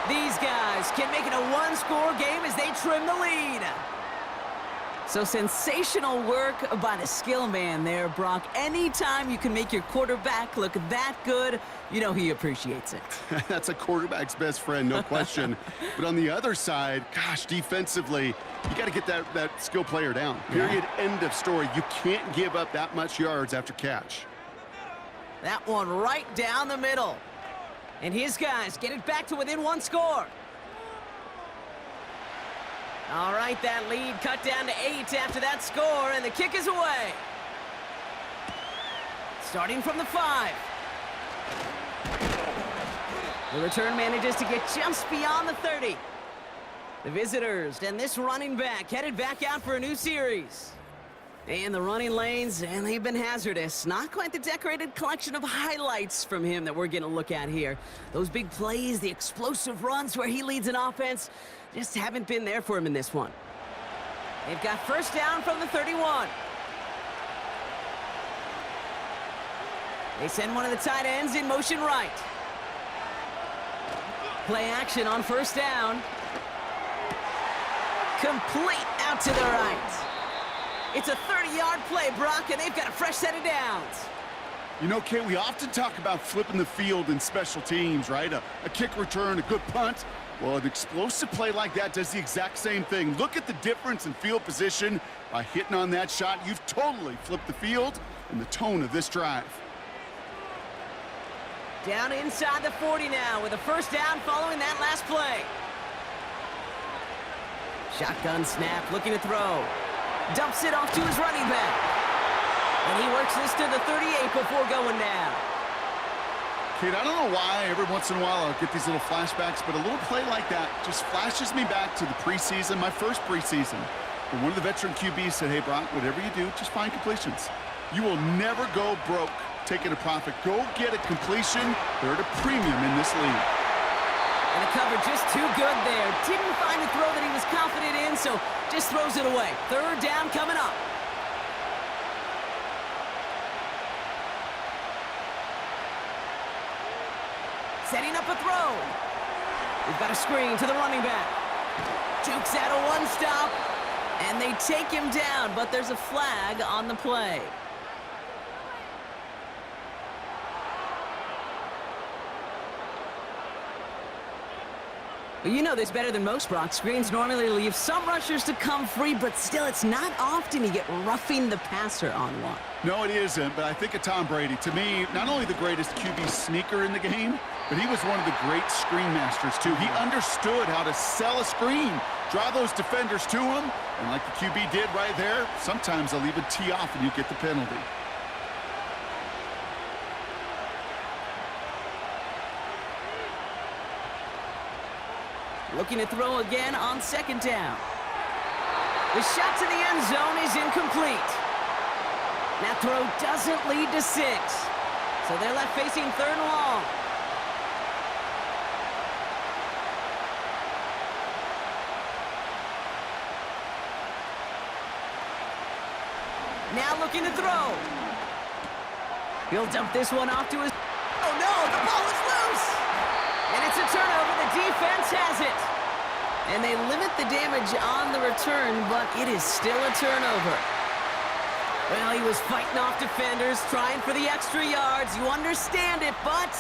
These guys can make it a one-score game as they trim the lead. So sensational work by the skill man there, Brock. Anytime you can make your quarterback look that good, you know he appreciates it. That's a quarterback's best friend, no question. But on the other side, gosh, defensively, you got to get that skill player down. Period, end of story. You can't give up that much yards after catch. That one right down the middle. And his guys get it back to within one score. All right, that lead cut down to 8 after that score, and the kick is away. Starting from the 5. The return manages to get just beyond the 30. The visitors and this running back headed back out for a new series. And the running lanes, and they've been hazardous. Not quite the decorated collection of highlights from him that we're going to look at here. Those big plays, the explosive runs where he leads an offense, just haven't been there for him in this one. They've got first down from the 31. They send one of the tight ends in motion right. Play action on first down. Complete out to the right. It's a 30-yard play, Brock, and they've got a fresh set of downs. You know, Kate, we often talk about flipping the field in special teams, right? A kick return, a good punt. Well, an explosive play like that does the exact same thing. Look at the difference in field position. By hitting on that shot, you've totally flipped the field and the tone of this drive. Down inside the 40 now with a first down following that last play. Shotgun snap, looking to throw. Dumps it off to his running back. And he works this to the 38 before going down. Kate, I don't know why every once in a while I'll get these little flashbacks, but a little play like that just flashes me back to the preseason, my first preseason. And one of the veteran QBs said, hey, Brock, whatever you do, just find completions. You will never go broke taking a profit. Go get a completion. They're at a premium in this league. And the cover just too good there. Didn't find a throw that he was confident in, so just throws it away. Third down coming up. Setting up a throw. We've got a screen to the running back. Jukes out a one-stop, and they take him down, but there's a flag on the play. You know this better than most, Brock. Screens normally leave some rushers to come free, but still, it's not often you get roughing the passer on one. No, it isn't, but I think of Tom Brady. To me, not only the greatest QB sneaker in the game, but he was one of the great screen masters, too. He understood how to sell a screen, draw those defenders to him, and like the QB did right there, sometimes they'll even tee off and you get the penalty. Looking to throw again on second down. The shot to the end zone is incomplete. That throw doesn't lead to 6. So they're left facing third and long. Now looking to throw. He'll dump this one off to his... Oh no, the ball is loose! And it's a turnover. The defense has it. And they limit the damage on the return, but it is still a turnover. Well, he was fighting off defenders, trying for the extra yards. You understand it, but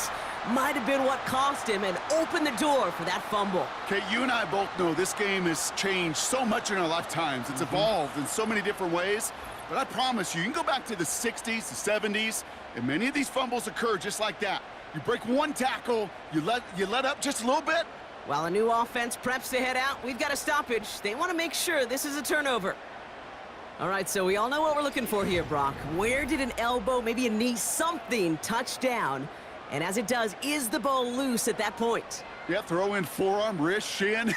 might have been what cost him and opened the door for that fumble. Okay, you and I both know this game has changed so much in our lifetimes. It's evolved in so many different ways. But I promise you, you can go back to the 60s, the 70s, and many of these fumbles occur just like that. You break one tackle, you let up just a little bit. While a new offense preps to head out, we've got a stoppage. They want to make sure this is a turnover. All right, so we all know what we're looking for here, Brock. Where did an elbow, maybe a knee, something touch down? And as it does, is the ball loose at that point? Yeah, throw in forearm, wrist, shin.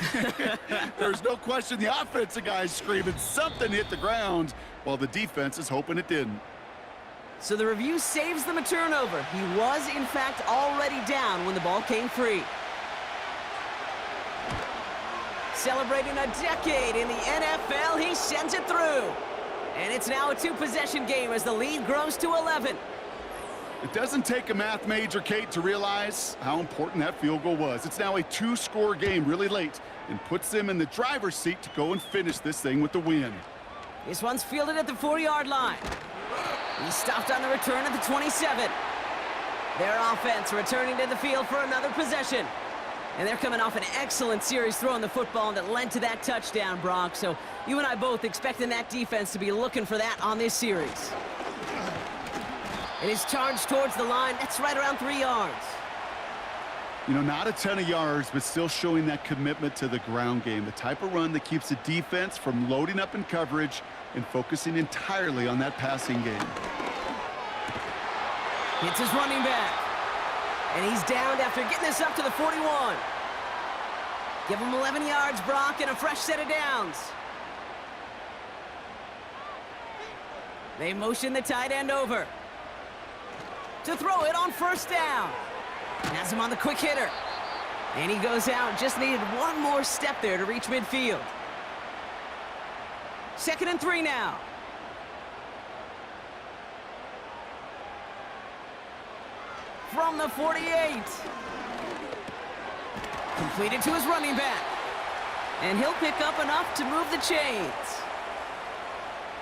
There's no question the offensive guy's screaming something hit the ground while the defense is hoping it didn't. So the review saves them a turnover. He was, in fact, already down when the ball came free. Celebrating a decade in the NFL, he sends it through. And it's now a two-possession game as the lead grows to 11. It doesn't take a math major, Kate, to realize how important that field goal was. It's now a 2-score game really late and puts them in the driver's seat to go and finish this thing with the win. This one's fielded at the 4-yard line. He's stopped on the return at the 27. Their offense returning to the field for another possession. And they're coming off an excellent series throwing the football that led to that touchdown, Brock. So you and I both expecting that defense to be looking for that on this series. It is charged towards the line. That's right around 3 yards. You know, not a ton of yards, but still showing that commitment to the ground game. The type of run that keeps the defense from loading up in coverage and focusing entirely on that passing game. Hits his running back. And he's downed after getting this up to the 41. Give him 11 yards, Brock, and a fresh set of downs. They motion the tight end over to throw it on first down. Has him on the quick hitter. And he goes out. Just needed one more step there to reach midfield. 2nd and 3 now. From the 48. Completed to his running back. And he'll pick up enough to move the chains.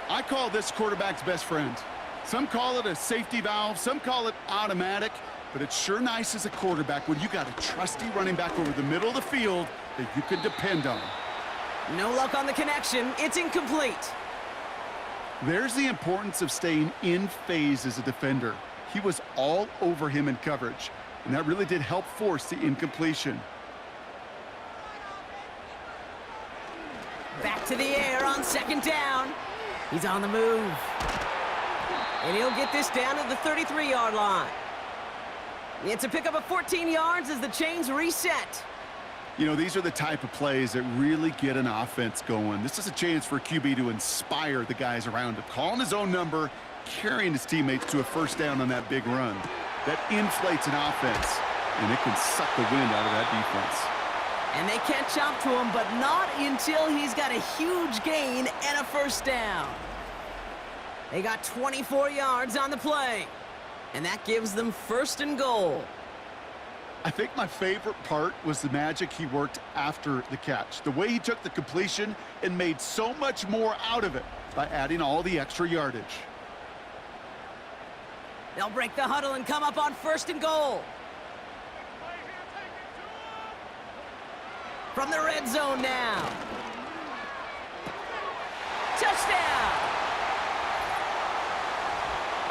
I call this quarterback's best friend. Some call it a safety valve, some call it automatic, but it's sure nice as a quarterback when you got a trusty running back over the middle of the field that you can depend on. No luck on the connection. It's incomplete. There's the importance of staying in phase as a defender. He was all over him in coverage, and that really did help force the incompletion. Back to the air on 2nd down. He's on the move. And he'll get this down to the 33-yard line. It's a pickup of 14 yards as the chains reset. You know, these are the type of plays that really get an offense going. This is a chance for a QB to inspire the guys around him, calling his own number, carrying his teammates to a first down on that big run. That inflates an offense, and it can suck the wind out of that defense. And they catch up to him, but not until he's got a huge gain and a first down. They got 24 yards on the play, and that gives them 1st and goal. I think my favorite part was the magic he worked after the catch. The way he took the completion and made so much more out of it by adding all the extra yardage. They'll break the huddle and come up on 1st and goal. From the red zone now. Touchdown!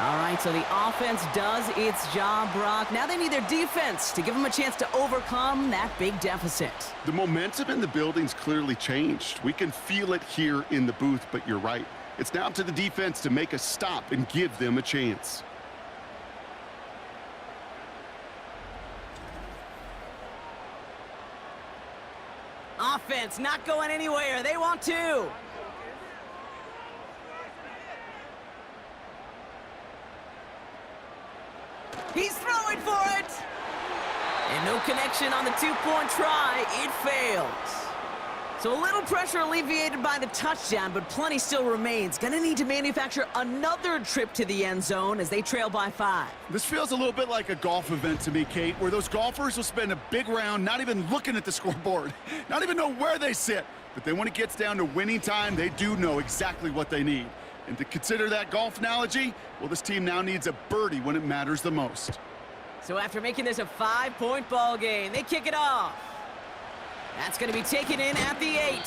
All right, so the offense does its job, Brock. Now they need their defense to give them a chance to overcome that big deficit. The momentum in the building's clearly changed. We can feel it here in the booth, but you're right. It's now up to the defense to make a stop and give them a chance. Offense not going anywhere. They want to. He's throwing for it. And no connection on the 2-point try. It fails. So a little pressure alleviated by the touchdown, but plenty still remains. Gonna need to manufacture another trip to the end zone as they trail by 5. This feels a little bit like a golf event to me, Kate, where those golfers will spend a big round not even looking at the scoreboard, not even know where they sit. But then when it gets down to winning time, they do know exactly what they need. And to consider that golf analogy, well, this team now needs a birdie when it matters the most. So after making this a 5-point ball game, they kick it off. That's going to be taken in at the 8.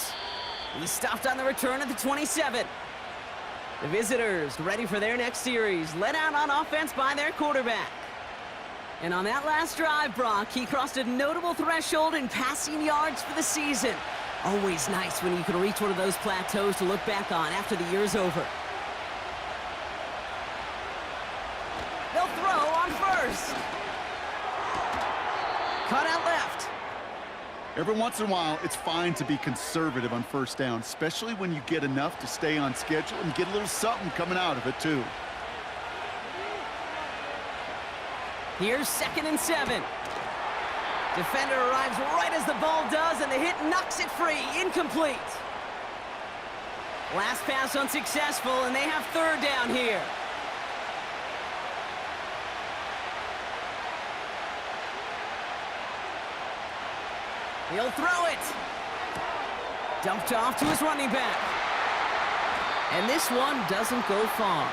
He stopped on the return at the 27. The visitors ready for their next series, led out on offense by their quarterback. And on that last drive, Brock, he crossed a notable threshold in passing yards for the season. Always nice when you can reach one of those plateaus to look back on after the year's over. They'll throw on 1st. Cut out left. Every once in a while, it's fine to be conservative on 1st down, especially when you get enough to stay on schedule and get a little something coming out of it, too. Here's 2nd and 7. Defender arrives right as the ball does, and the hit knocks it free. Incomplete. Last pass unsuccessful, and they have 3rd down here. He'll throw it. Dumped off to his running back. And this one doesn't go far.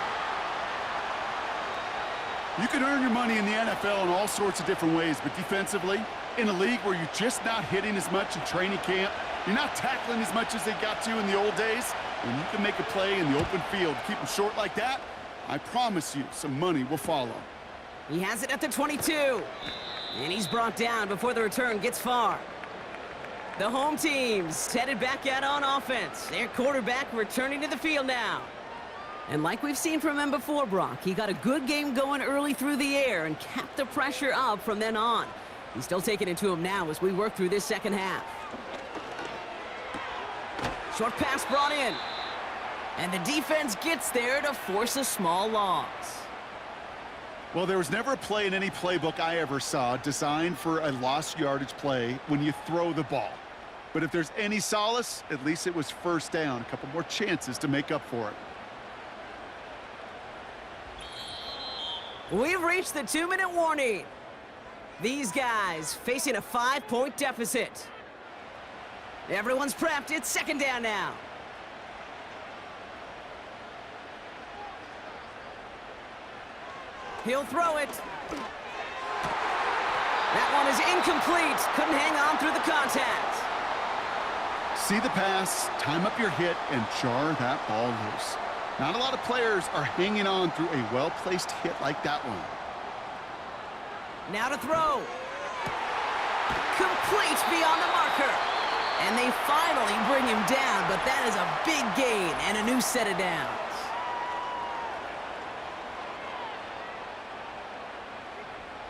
You can earn your money in the NFL in all sorts of different ways, but defensively, in a league where you're just not hitting as much in training camp, you're not tackling as much as they got to in the old days, when you can make a play in the open field, keep them short like that, I promise you some money will follow. He has it at the 22. And he's brought down before the return gets far. The home team's headed back out on offense. Their quarterback returning to the field now. And like we've seen from him before, Brock, he got a good game going early through the air and kept the pressure up from then on. He's still taking it to him now as we work through this second half. Short pass brought in. And the defense gets there to force a small loss. Well, there was never a play in any playbook I ever saw designed for a lost yardage play when you throw the ball. But if there's any solace, at least it was first down. A couple more chances to make up for it. We've reached the 2-minute warning. These guys facing a 5-point deficit. Everyone's prepped. It's second down now. He'll throw it. That one is incomplete. Couldn't hang on through the contact. See the pass, time up your hit, and jar that ball loose. Not a lot of players are hanging on through a well-placed hit like that one. Now to throw. Complete beyond the marker. And they finally bring him down, but that is a big gain and a new set of downs.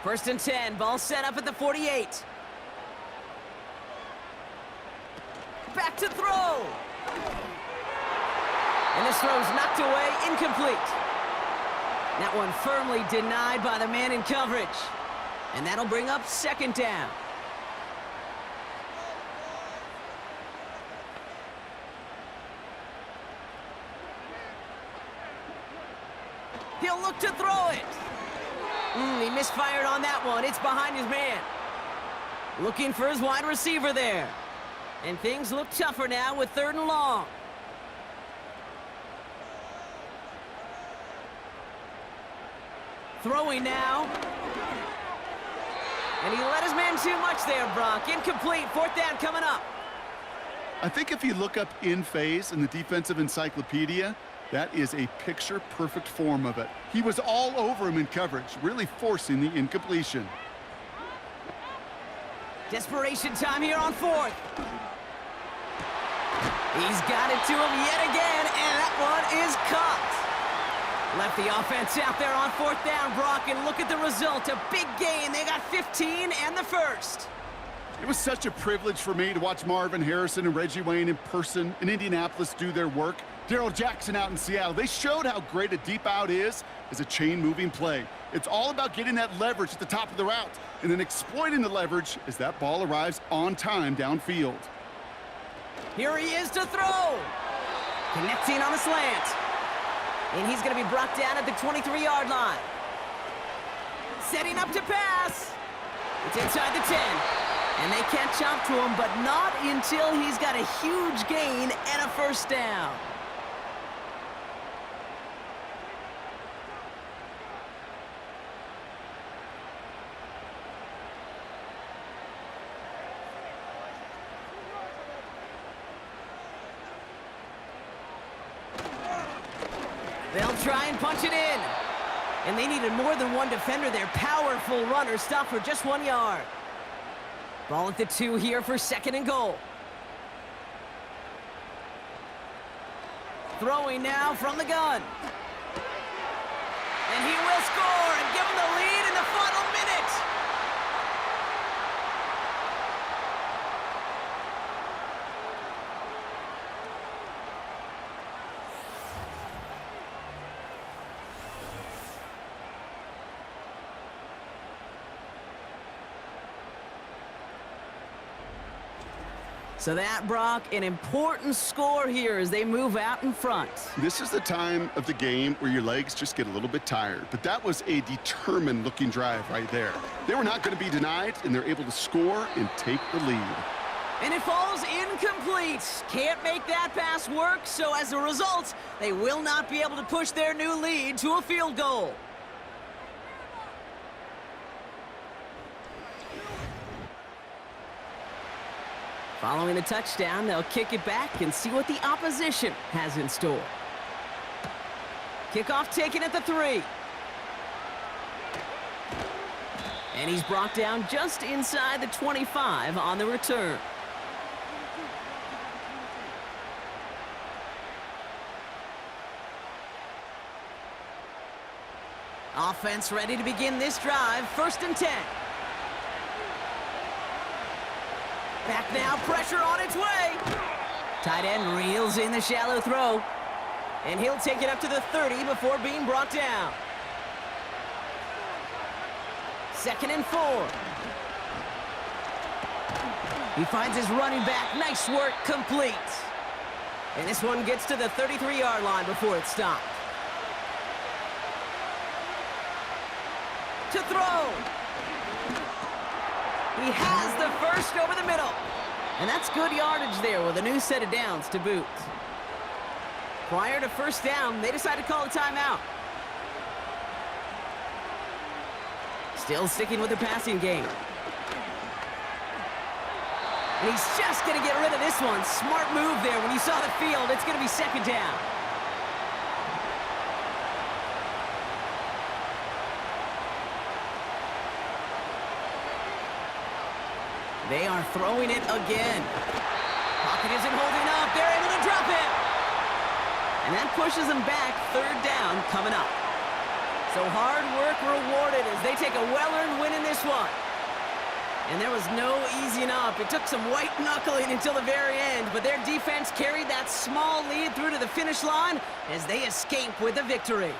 First and 10, ball set up at the 48. Back to throw. And this throw's knocked away, incomplete. That one firmly denied by the man in coverage. And that'll bring up second down. He'll look to throw it. He misfired on that one. It's behind his man. Looking for his wide receiver there. And things look tougher now with 3rd and long. Throwing now. And he let his man too much there, Brock. Incomplete. 4th down coming up. I think if you look up in phase in the defensive encyclopedia, that is a picture-perfect form of it. He was all over him in coverage, really forcing the incompletion. Desperation time here on 4th. He's got it to him yet again, and that one is caught. Left the offense out there on 4th down, Brock, and look at the result. A big gain. They got 15 and the first. It was such a privilege for me to watch Marvin Harrison and Reggie Wayne in person in Indianapolis do their work. Darrell Jackson out in Seattle. They showed how great a deep out is as a chain-moving play. It's all about getting that leverage at the top of the route and then exploiting the leverage as that ball arrives on time downfield. Here he is to throw. Connecting on a slant. And he's going to be brought down at the 23-yard line. Setting up to pass. It's inside the 10. And they catch up to him, but not until he's got a huge gain and a first down. They'll try and punch it in. And they needed more than one defender. Their powerful runner stopped for just 1 yard. Ball at the 2 here for 2nd and goal. Throwing now from the gun. And he will score and give them the lead in the final minute. So that, Brock, an important score here as they move out in front. This is the time of the game where your legs just get a little bit tired. But that was a determined-looking drive right there. They were not going to be denied, and they're able to score and take the lead. And it falls incomplete. Can't make that pass work, so as a result, they will not be able to push their new lead to a field goal. Following the touchdown, they'll kick it back and see what the opposition has in store. Kickoff taken at the 3. And he's brought down just inside the 25 on the return. Offense ready to begin this drive. 1st and 10. Back now, pressure on its way. Tight end reels in the shallow throw. And he'll take it up to the 30 before being brought down. 2nd and 4. He finds his running back. Nice work, complete. And this one gets to the 33-yard line before it's stopped. To throw. He has the first over the middle. And that's good yardage there with a new set of downs to boot. Prior to 1st down, they decided to call a timeout. Still sticking with the passing game. And he's just going to get rid of this one. Smart move there. When you saw the field, it's going to be 2nd down. They are throwing it again. Pocket isn't holding up. They're able to drop it. And that pushes them back. 3rd down coming up. So hard work rewarded as they take a well-earned win in this one. And there was no easing up. It took some white knuckling until the very end, but their defense carried that small lead through to the finish line as they escape with a victory.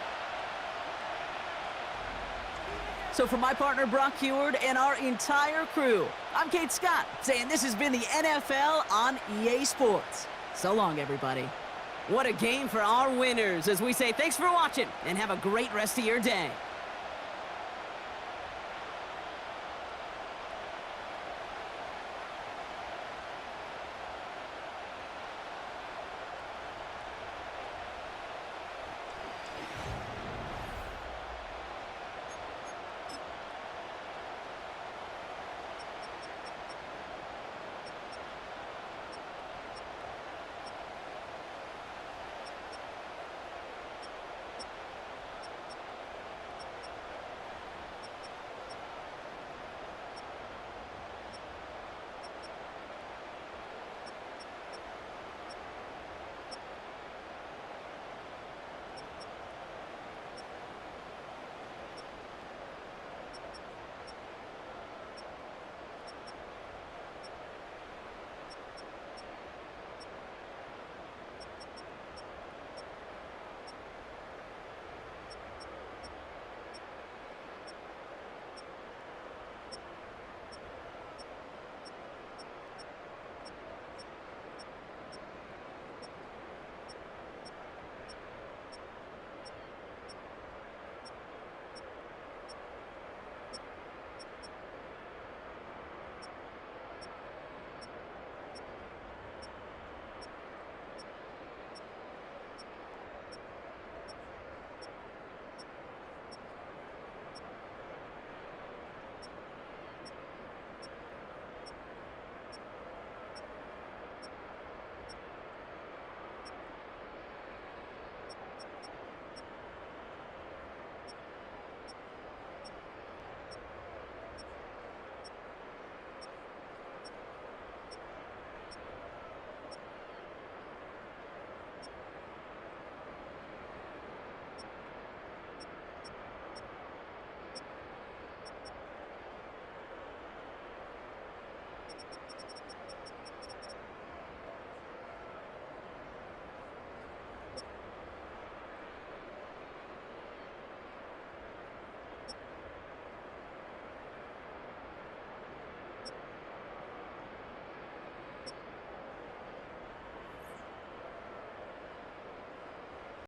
So for my partner Brock Heward and our entire crew, I'm Kate Scott saying this has been the NFL on EA Sports. So long, everybody. What a game for our winners as we say thanks for watching and have a great rest of your day.